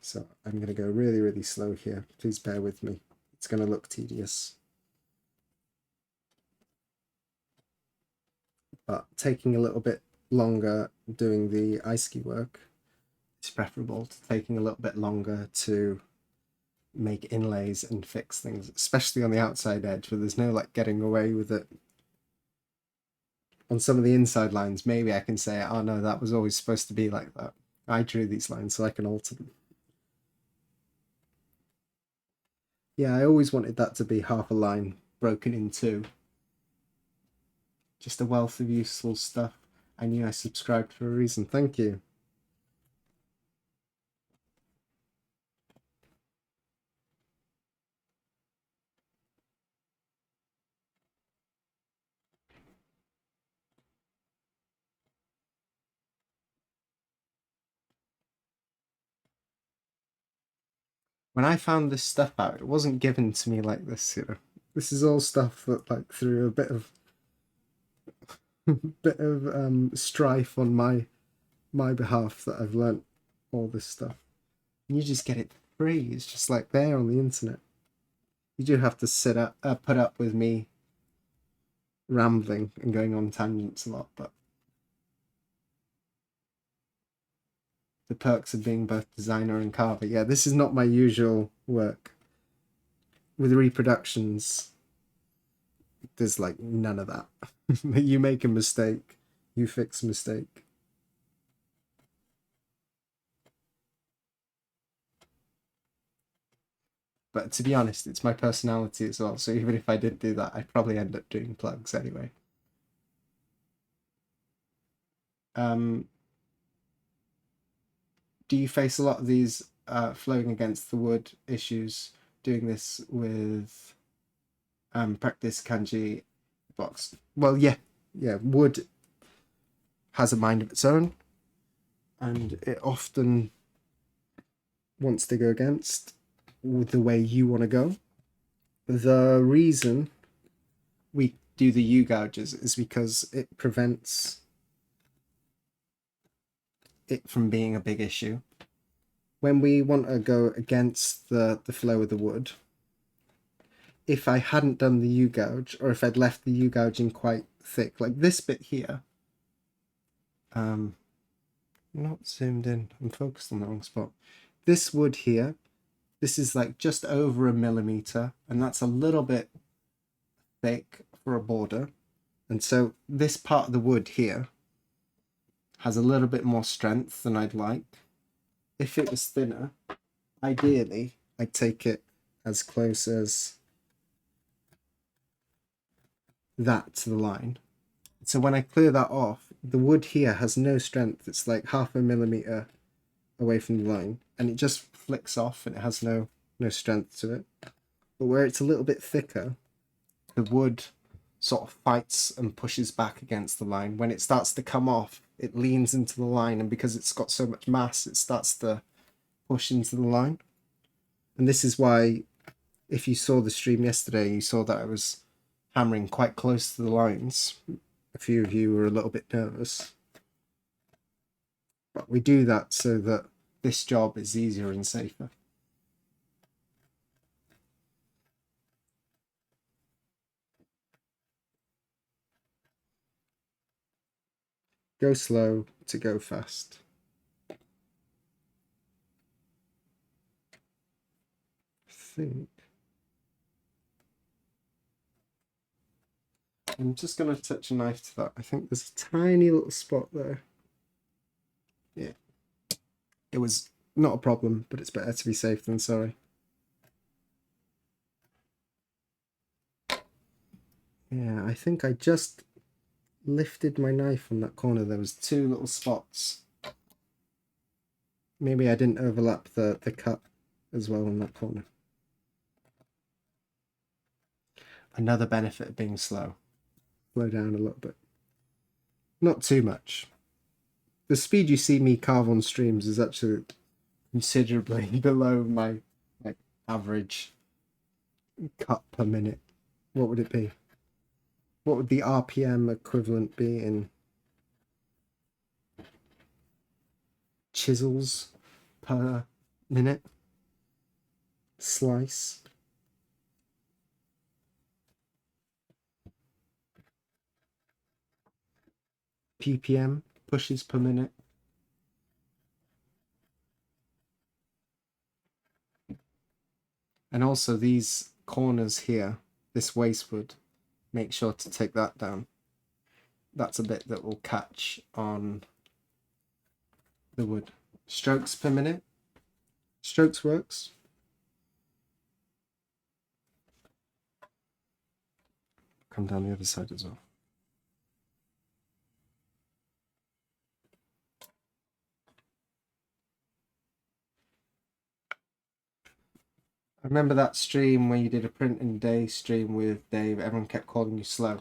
So I'm going to go really, really slow here. Please bear with me. It's going to look tedious. But taking a little bit longer doing the ice ski work is preferable to taking a little bit longer to make inlays and fix things, especially on the outside edge where there's no like getting away with it. On some of the inside lines, maybe I can say, oh no, that was always supposed to be like that. I drew these lines so I can alter them. Yeah, I always wanted that to be half a line broken in two. Just a wealth of useful stuff. I knew I subscribed for a reason. Thank you. When I found this stuff out, it wasn't given to me like this, you know. This is all stuff that, like, through a bit of strife on my behalf, that I've learnt all this stuff. And you just get it free. It's just like there on the internet. You do have to put up with me rambling and going on tangents a lot, but the perks of being both designer and carver. Yeah, this is not my usual work. With reproductions, there's like none of that. You make a mistake, you fix a mistake. But to be honest, it's my personality as well. So even if I did do that, I'd probably end up doing plugs anyway. Do you face a lot of these flowing against the wood issues doing this with practice kanji blocks? Well, yeah. Wood has a mind of its own, and it often wants to go against with the way you want to go. The reason we do the U gouges is because it prevents it from being a big issue. When we want to go against the flow of the wood, if I hadn't done the U gouge, or if I'd left the U gouging quite thick, like this bit here, I'm not zoomed in, I'm focused on the wrong spot. This wood here, this is like just over 1 millimeter, and that's a little bit thick for a border. And so this part of the wood here has a little bit more strength than I'd like. If it was thinner, ideally, I'd take it as close as that to the line. So when I clear that off, the wood here has no strength. It's like 0.5 millimeter away from the line, and it just flicks off and it has no strength to it. But where it's a little bit thicker, the wood sort of fights and pushes back against the line. When it starts to come off, it leans into the line, and because it's got so much mass, it starts to push into the line. And this is why, if you saw the stream yesterday, you saw that I was hammering quite close to the lines. A few of you were a little bit nervous. But we do that so that this job is easier and safer. Go slow to go fast. I think I'm just going to touch a knife to that. I think there's a tiny little spot there. Yeah. It was not a problem, but it's better to be safe than sorry. Yeah, I think I just lifted my knife from that corner. There was 2 little spots. Maybe I didn't overlap the cut as well in that corner. Another benefit of being slow. Slow down a little bit. Not too much. The speed you see me carve on streams is actually considerably below my average cut per minute. What would it be? What would the RPM equivalent be in chisels per minute? Slice. PPM, pushes per minute. And also these corners here, this wastewood, make sure to take that down. That's a bit that will catch on the wood. Strokes per minute. Strokes works. Come down the other side as well. I remember that stream where you did a print and day stream with Dave. Everyone kept calling you slow.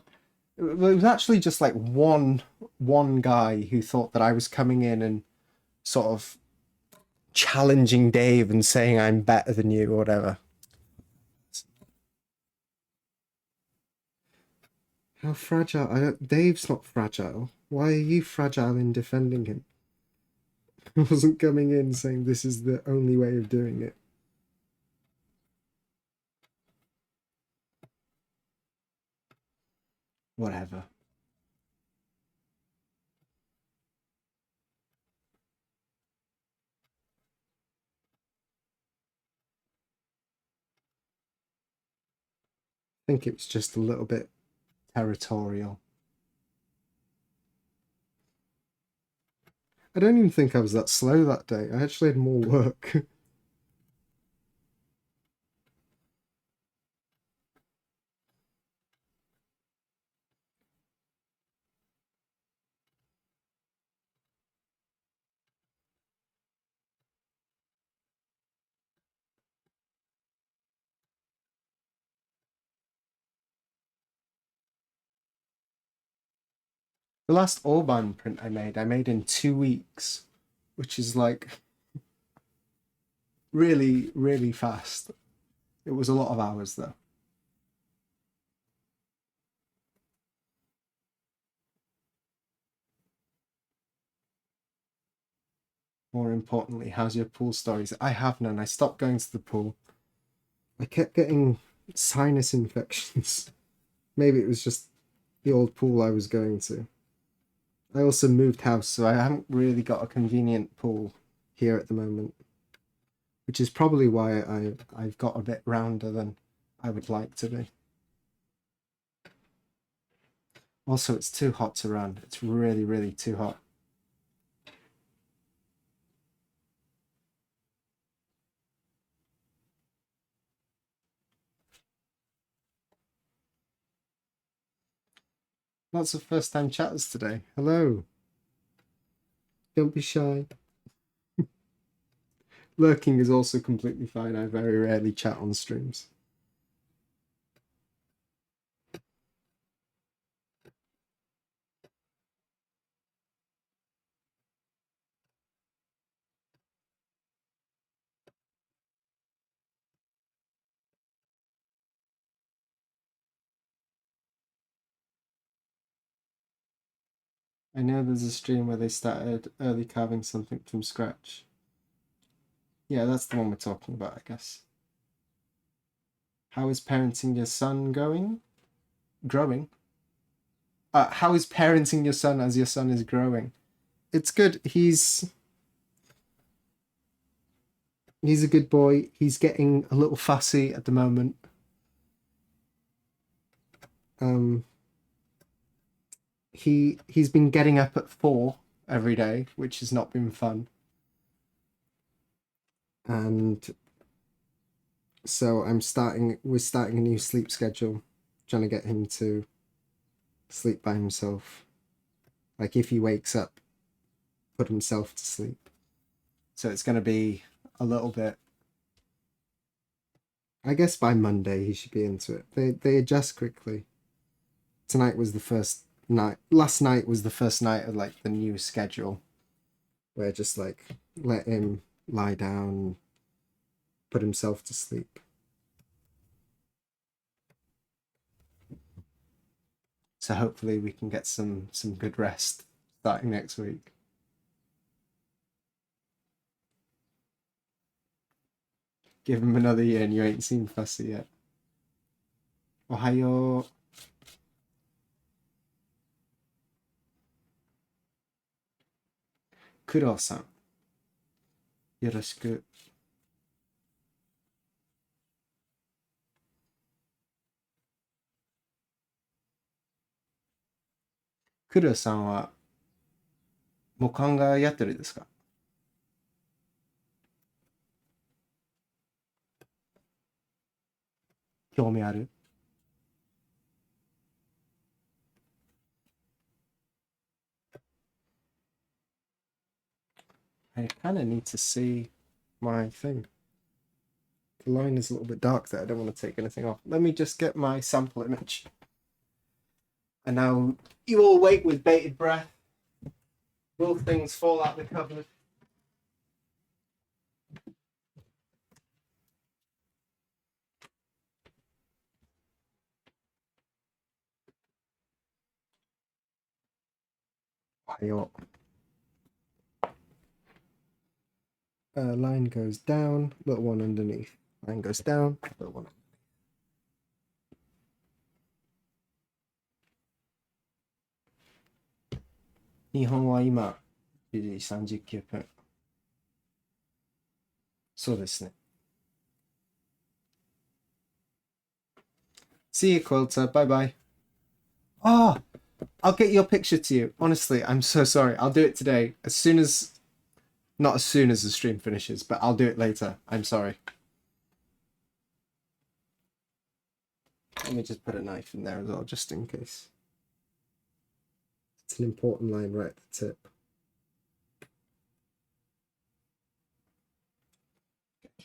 It was actually just like one guy who thought that I was coming in and sort of challenging Dave and saying I'm better than you or whatever. How fragile? Dave's not fragile. Why are you fragile in defending him? I wasn't coming in saying this is the only way of doing it. Whatever. I think it was just a little bit territorial. I don't even think I was that slow that day. I actually had more work. The last Orban print I made in 2 weeks, which is like really, really fast. It was a lot of hours though. More importantly, how's your pool stories? I have none. I stopped going to the pool. I kept getting sinus infections. Maybe it was just the old pool I was going to. I also moved house, so I haven't really got a convenient pool here at the moment, which is probably why I've got a bit rounder than I would like to be. Also, it's too hot to run. It's really, really too hot. Lots of first-time chatters today. Hello. Don't be shy. Lurking is also completely fine. I very rarely chat on streams. I know there's a stream where they started early carving something from scratch. Yeah, that's the one we're talking about, I guess. How is parenting your son going? Growing? How is parenting your son as your son is growing? It's good. He's a good boy. He's getting a little fussy at the moment. He's been getting up at 4 every day, which has not been fun. And so we're starting a new sleep schedule, trying to get him to sleep by himself. Like if he wakes up, put himself to sleep. So it's going to be a little bit. I guess by Monday he should be into it. They adjust quickly. Tonight was the first night. Last night was the first night of like the new schedule, where just like let him lie down, put himself to sleep. So hopefully we can get some good rest starting next week. Give him another year and you ain't seen fussy yet. Ohayo. Kuro-san. Yoroshiku. Kuro-さんはもう考えやってるですか？興味ある？ I kind of need to see my thing. The line is a little bit dark there. I don't want to take anything off. Let me just get my sample image. And now you all wait with bated breath. Will things fall out the cupboard? Line goes down, little one underneath. Line goes down, little one. 日本は今10時39分。そうですね。See you, Quilter. Bye bye. Oh, I'll get your picture to you. Honestly, I'm so sorry. I'll do it today. Not as soon as the stream finishes, but I'll do it later. I'm sorry. Let me just put a knife in there as well, just in case. It's an important line right at the tip.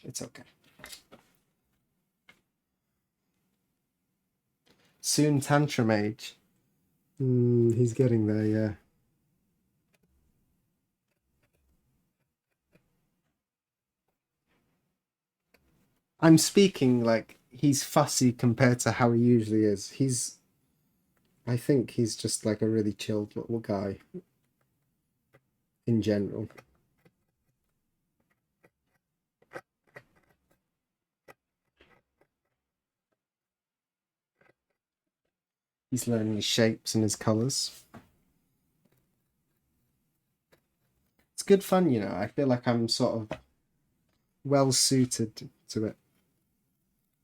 It's okay. Soon tantrum age. He's getting there, yeah. I'm speaking like he's fussy compared to how he usually is. I think he's just like a really chilled little guy in general. He's learning his shapes and his colors. It's good fun, you know. I feel like I'm sort of well suited to it.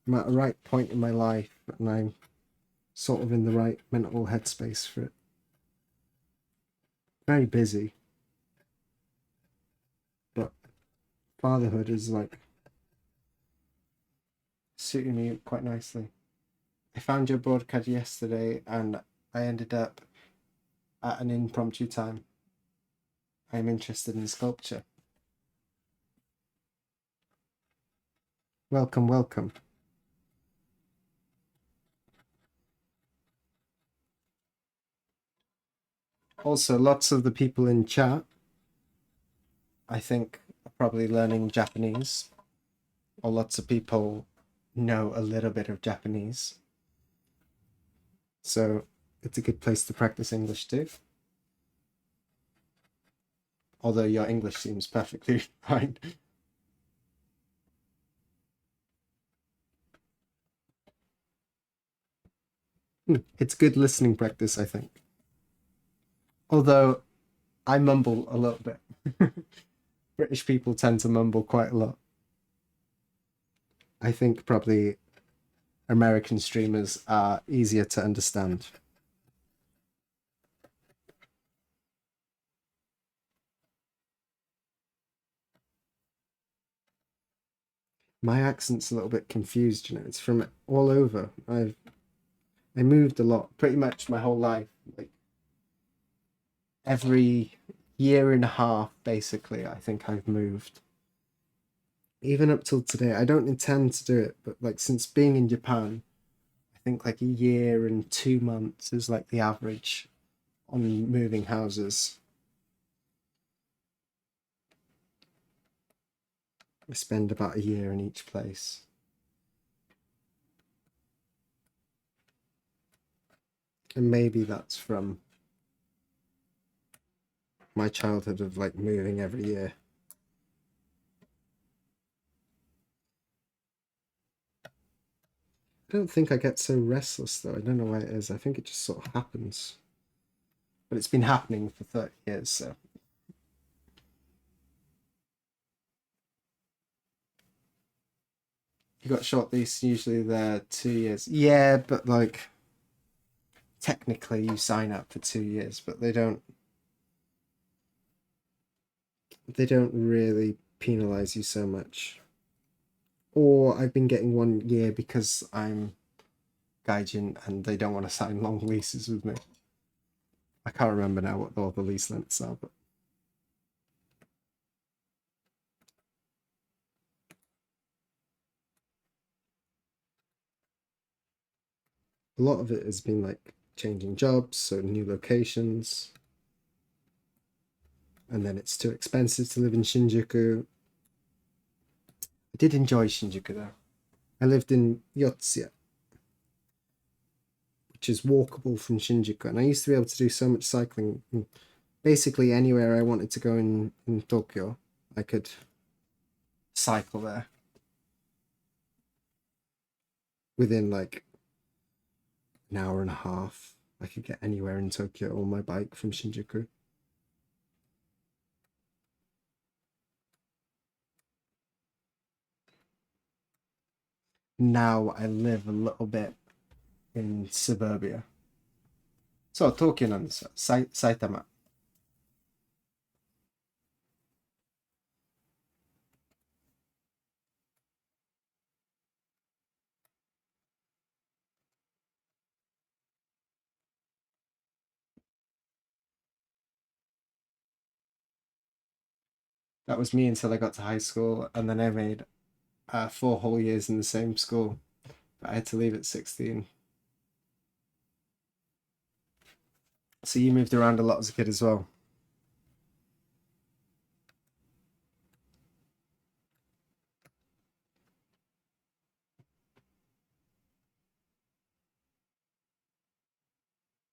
I'm at the right point in my life and I'm sort of in the right mental headspace for it. Very busy, but fatherhood is like suiting me quite nicely. I found your broadcast yesterday and I ended up at an impromptu time. I'm interested in sculpture. Welcome, welcome. Also, lots of the people in chat, I think, are probably learning Japanese, or lots of people know a little bit of Japanese. So it's a good place to practice English too. Although your English seems perfectly fine. It's good listening practice, I think. Although I mumble a little bit. British people tend to mumble quite a lot. I think probably American streamers are easier to understand. My accent's a little bit confused, you know. It's from all over. I moved a lot, pretty much my whole life. Like every year and a half, basically, I think I've moved. Even up till today, I don't intend to do it, but like since being in Japan, I think like a year and 2 months is like the average on moving houses. I spend about a year in each place. And maybe that's from my childhood of like moving every year. I don't think I get so restless though. I don't know why it is. I think it just sort of happens. But it's been happening for 30 years, so. You got short lease, usually they're 2 years. Yeah, but like technically you sign up for 2 years, but they don't really penalize you so much. Or I've been getting 1 year because I'm Gaijin and they don't want to sign long leases with me. I can't remember now what all the lease limits are, but a lot of it has been like changing jobs, so new locations, and then it's too expensive to live in Shinjuku. I did enjoy Shinjuku though. I lived in Yotsuya, which is walkable from Shinjuku, and I used to be able to do so much cycling. Basically, anywhere I wanted to go in Tokyo, I could cycle there within like an hour and a half. I could get anywhere in Tokyo on my bike from Shinjuku. Now I live a little bit in suburbia. So, Tokyo なんですよ。埼玉。That was me until I got to high school, and then I made 4 whole years in the same school. But I had to leave at 16. So you moved around a lot as a kid as well.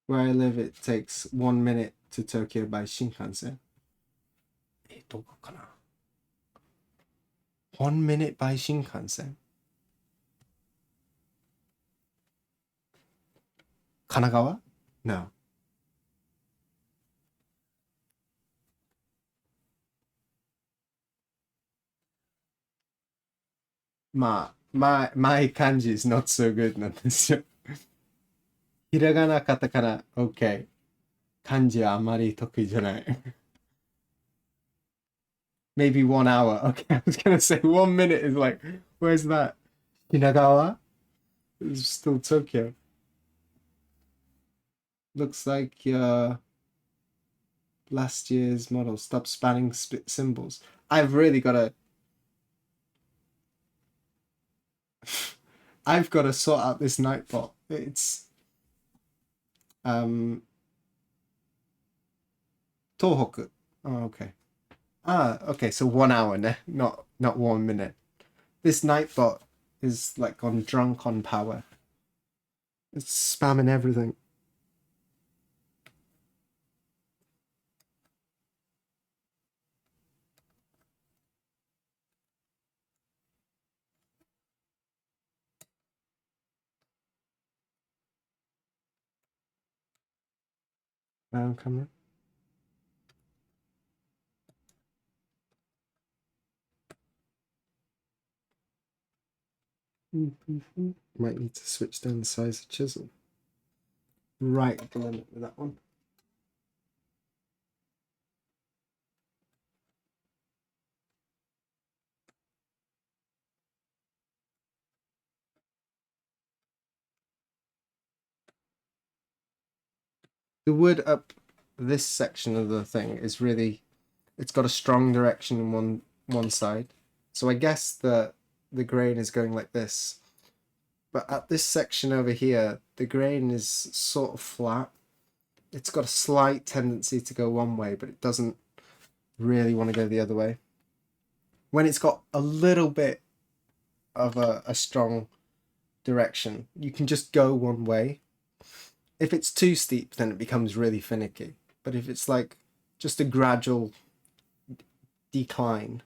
Where I live, it takes 1 minute to Tokyo by Shinkansen. どこかな? 1 minute by Shinkansen. 神奈川? No. My kanji is not so good なんですよ。ひらがな、カタカナ、OK。漢字はあまり得意じゃない。Maybe 1 hour. Okay, I was gonna say 1 minute is like, where's that? Hinagawa? It's still Tokyo. Looks like last year's model. Stop spanning symbols. I've really got to. I've got to sort out this nightbot. It's Tohoku. Oh, okay. Okay. So 1 hour, not 1 minute. This nightbot is like gone drunk on power. It's spamming everything. Camera. Might need to switch down the size of chisel. Right at the limit with that one. The wood up this section of the thing is really, it's got a strong direction in one side. So I guess the grain is going like this. But at this section over here, the grain is sort of flat. It's got a slight tendency to go one way, but it doesn't really want to go the other way. When it's got a little bit of a strong direction, you can just go one way. If it's too steep, then it becomes really finicky. But if it's like just a gradual decline,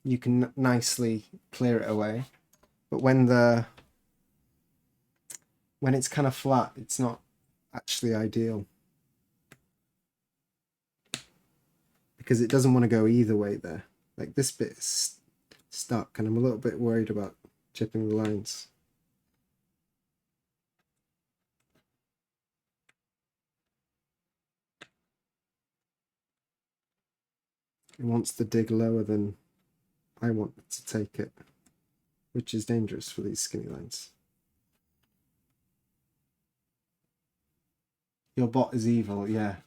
you can nicely clear it away. But when it's kind of flat, it's not actually ideal. Because it doesn't want to go either way there. Like this bit is stuck, and I'm a little bit worried about chipping the lines. It wants to dig lower than I want it to take it, which is dangerous for these skinny lines. Your bot is evil, yeah.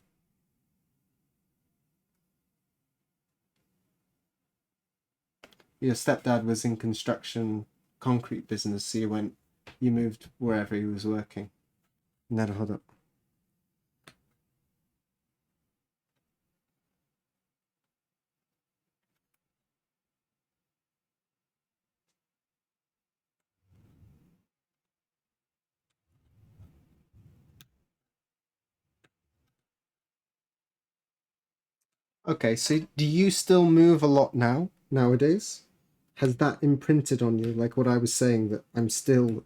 Your stepdad was in construction concrete business, so you moved wherever he was working. Naruhodo. Okay, so do you still move a lot nowadays? Has that imprinted on you? Like what I was saying, that I'm still,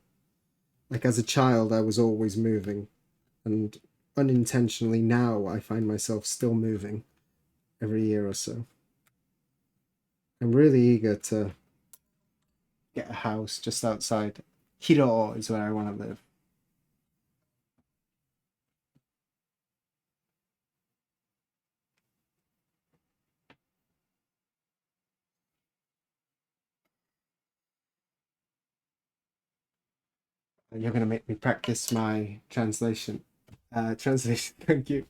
like as a child, I was always moving, and unintentionally now I find myself still moving every year or so. I'm really eager to get a house just outside. Hiro is where I want to live. You're going to make me practice my translation. Translation, thank you.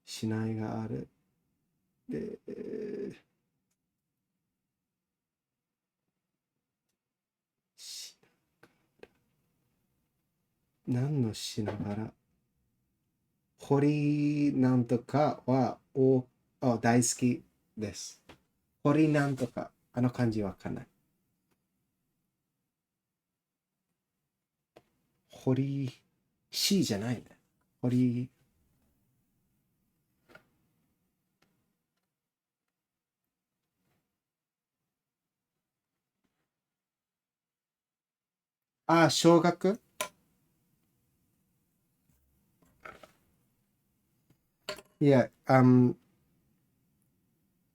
しないがある。で、し何のしながら。堀なんとかは、大好きです。堀なんとか、あの漢字わかんない。堀、C じゃないね。堀、小学 Yeah,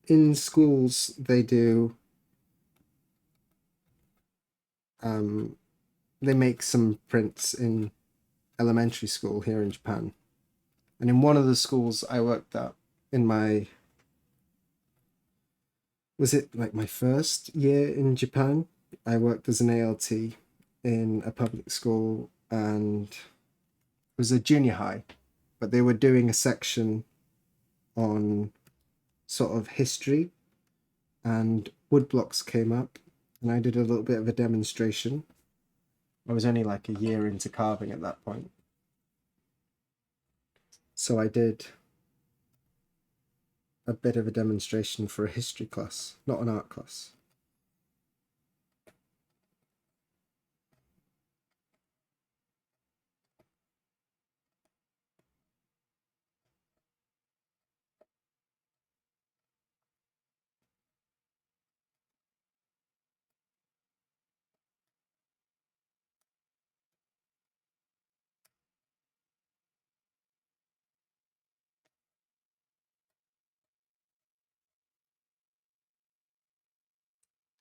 in schools they do, um, they make some prints in elementary school here in Japan. And in one of the schools I worked at in was it like my first year in Japan? I worked as an ALT in a public school and it was a junior high, but they were doing a section on sort of history and woodblocks came up and I did a little bit of a demonstration. I was only like a year into carving at that point. So I did a bit of a demonstration for a history class, not an art class.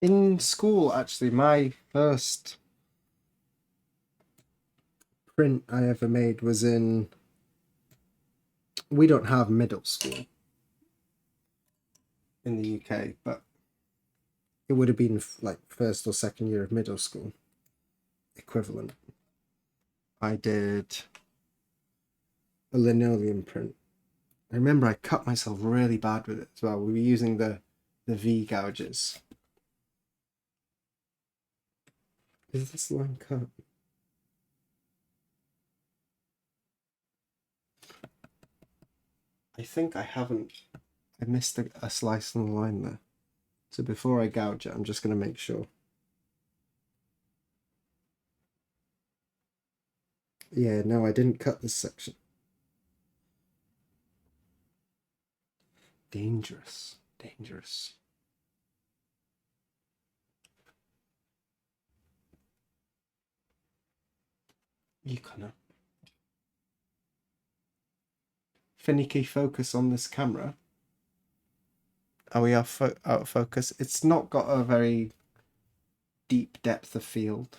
In school, actually, my first print I ever made was in. We don't have middle school in the UK, but it would have been like first or second year of middle school equivalent. I did a linoleum print. I remember I cut myself really bad with it as well. We were using the V gouges. Is this line cut? I think I haven't. I missed a slice on the line there. So before I gouge it, I'm just going to make sure. Yeah, no, I didn't cut this section. Dangerous. Dangerous. いいかな? Finicky focus on this camera. Are we out of focus? It's not got a very deep depth of field.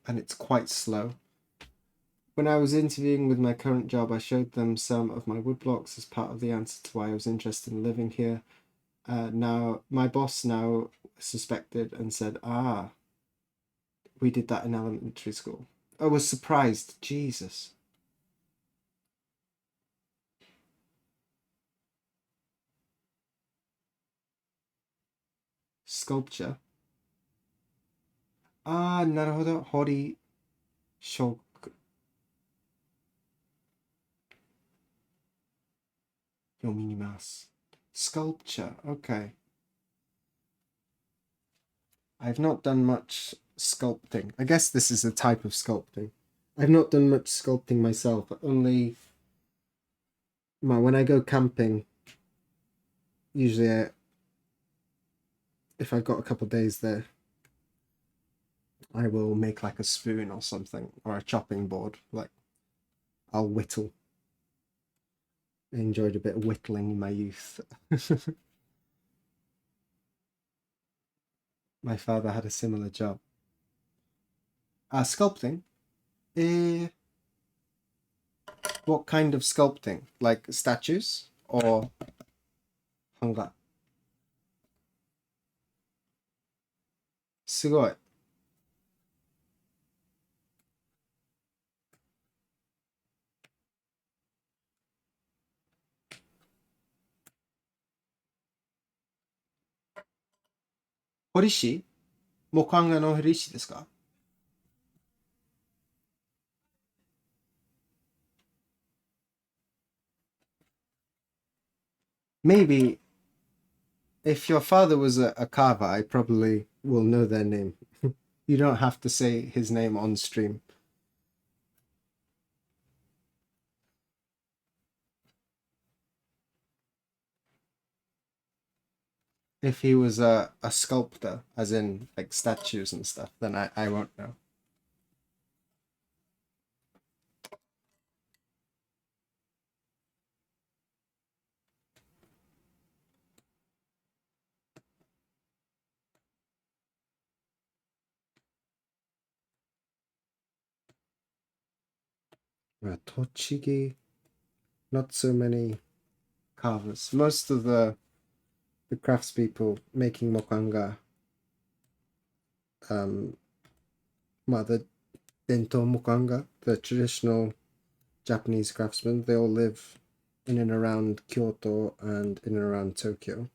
And it's quite slow. When I was interviewing with my current job, I showed them some of my woodblocks as part of the answer to why I was interested in living here. Now, my boss now suspected and said, we did that in elementary school. I was surprised. Jesus. Sculpture. なるほど。堀、小読みます。Sculpture. Okay. I've not done much sculpting. I guess this is a type of sculpting. I've not done much sculpting myself, only when I go camping, usually if I've got a couple of days there, I will make like a spoon or something, or a chopping board. Like, I'll whittle. I enjoyed a bit of whittling in my youth. My father had a similar job. Sculpting? Eh, what kind of sculpting? Like statues or hanga? すごい。彫り師木版画の彫り師ですか Maybe if your father was a carver, I probably will know their name. You don't have to say his name on stream. If he was a sculptor, as in like statues and stuff, then I won't know. Tochigi, not so many carvers. Most of the craftspeople making mokanga, the Dento mokanga, the traditional Japanese craftsmen, they all live in and around Kyoto and in and around Tokyo.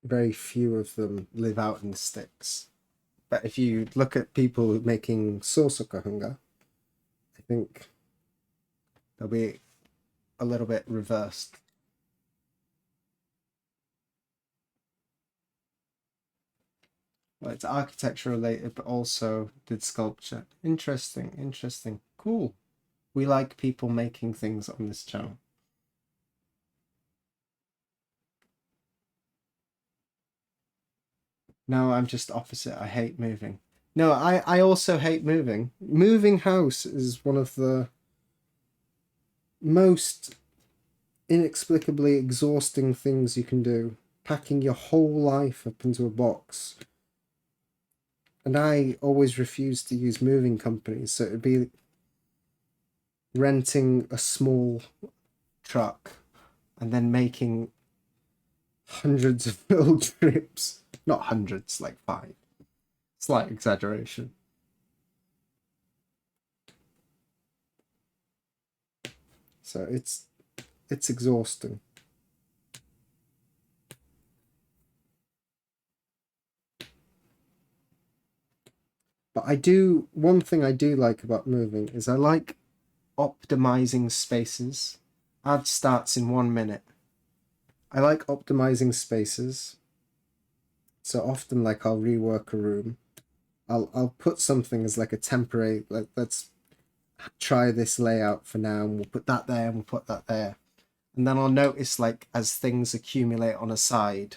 Very few of them live out in the sticks. But if you look at people making sosokahanga, I think they'll be a little bit reversed. Well, it's architecture related, but also did sculpture. Interesting, interesting. Cool. We like people making things on this channel. No, I'm just opposite. I hate moving. No, I also hate moving. Moving house is one of the most inexplicably exhausting things you can do. Packing your whole life up into a box. And I always refuse to use moving companies, so it'd be renting a small truck and then making hundreds of little trips. Not hundreds, like 5. Slight exaggeration. So it's exhausting. But one thing I do like about moving is I like optimizing spaces. Ad starts in 1 minute. I like optimizing spaces. So often, like, I'll rework a room. I'll put something as like a temporary, like, let's try this layout for now, and we'll put that there and we'll put that there. And then I'll notice, like, as things accumulate on a side,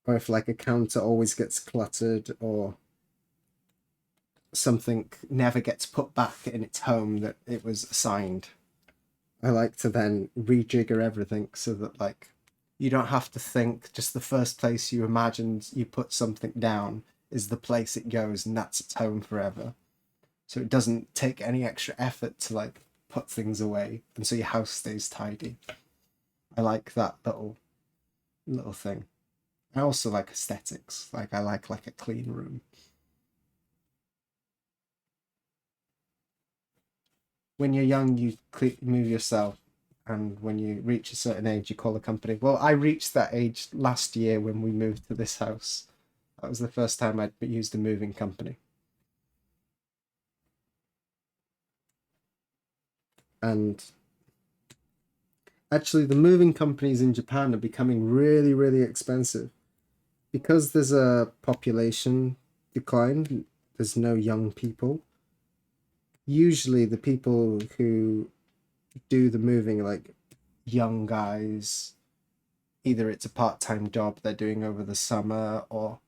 or if like a counter always gets cluttered, or something never gets put back in its home that it was assigned, I like to then rejigger everything so that, like, you don't have to think. Just the first place you imagined you put something down is the place it goes, and that's its home forever. So it doesn't take any extra effort to, like, put things away, and so your house stays tidy. I like that little thing. I also like aesthetics. Like, I like a clean room. When you're young, you move yourself, and when you reach a certain age, you call a company. Well, I reached that age last year when we moved to this house. That was the first time I'd used a moving company. And actually, the moving companies in Japan are becoming really, really expensive because there's a population decline. There's no young people. Usually, the people who do the moving are like young guys. Either it's a part-time job they're doing over the summer, or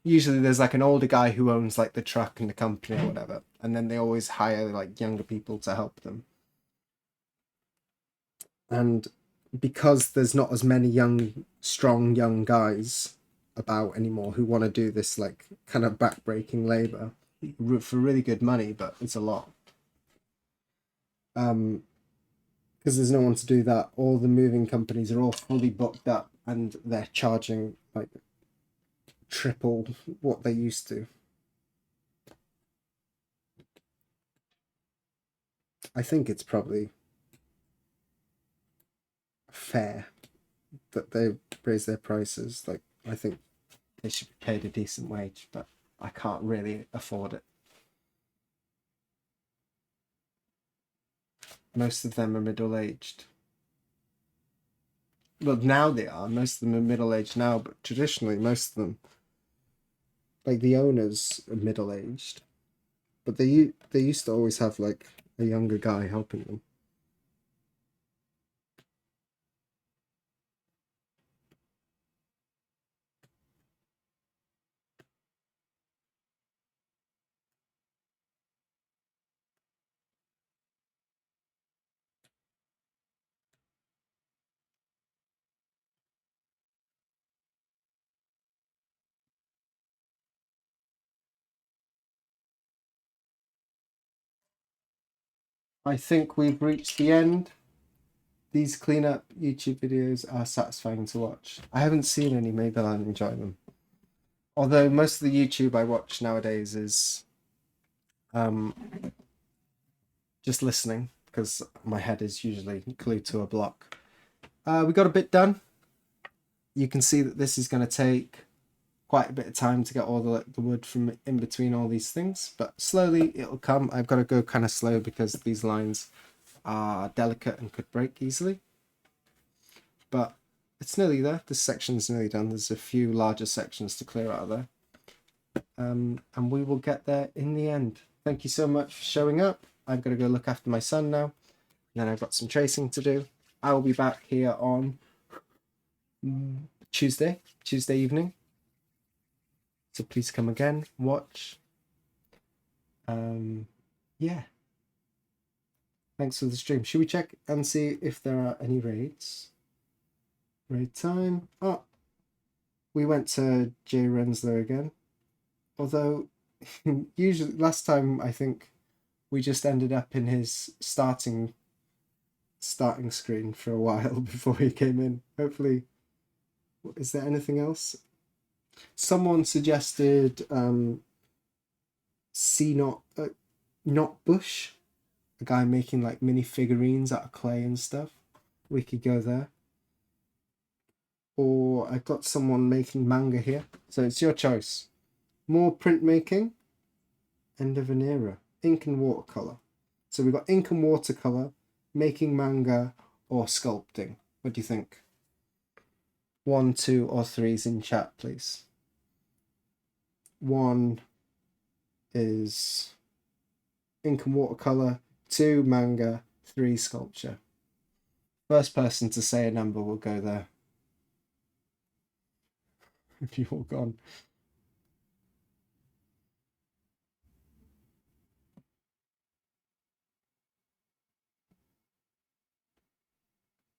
usually there's like an older guy who owns like the truck and the company or whatever, and then they always hire like younger people to help them. And because there's not as many strong young guys about anymore who want to do this, like, kind of backbreaking labor for really good money, but it's a lot. Because there's no one to do that, all the moving companies are all fully booked up, and they're charging like triple what they used to. I think it's probably fair that they raise their prices. Like, I think they should be paid a decent wage, but I can't really afford it. most of them are middle-aged. Well, now they are. Most of them are middle-aged now, but traditionally, most of them, like the owners, are middle-aged. But they used to always have like a younger guy helping them. I think we've reached the end. These cleanup YouTube videos are satisfying to watch. I haven't seen any, maybe I'll enjoy them. Although most of the YouTube I watch nowadays is just listening, because my head is usually glued to a block. We got a bit done. You can see that this is going to take quite a bit of time to get all the wood from in between all these things, but slowly it'll come. I've got to go kind of slow because these lines are delicate and could break easily. But it's nearly there. This section's nearly done. There's a few larger sections to clear out of there. And we will get there in the end. Thank you so much for showing up. I've got to go look after my son now. And then I've got some tracing to do. I will be back here on Tuesday evening. So please come again, watch. Yeah. Thanks for the stream. Should we check and see if there are any raids? Raid time. Oh, we went to Jay Renslow again. Although, usually, last time I think we just ended up in his starting screen for a while before he came in. Hopefully, is there anything else? Someone suggested Not Bush, a guy making like mini figurines out of clay and stuff. We could go there. Or I've got someone making manga here. So it's your choice. More printmaking. End of an era. Ink and watercolor. So we've got ink and watercolor, making manga, or sculpting. What do you think? 1, 2, or 3s in chat, please. 1 is ink and watercolor, 2 manga, 3 sculpture. First person to say a number will go there. If you've all gone.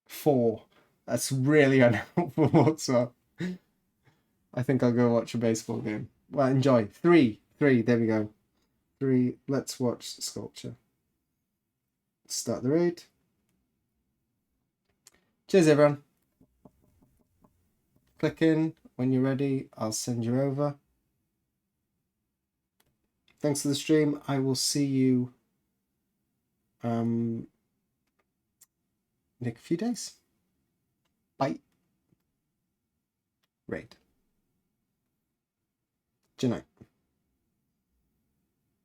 Four. That's really unhelpful. So I think I'll go watch a baseball game. Well, enjoy. 3. There we go. 3. Let's watch sculpture. Start the raid. Cheers, everyone. Click in when you're ready. I'll send you over. Thanks for the stream. I will see you in a few days. Bye. Raid. Good night.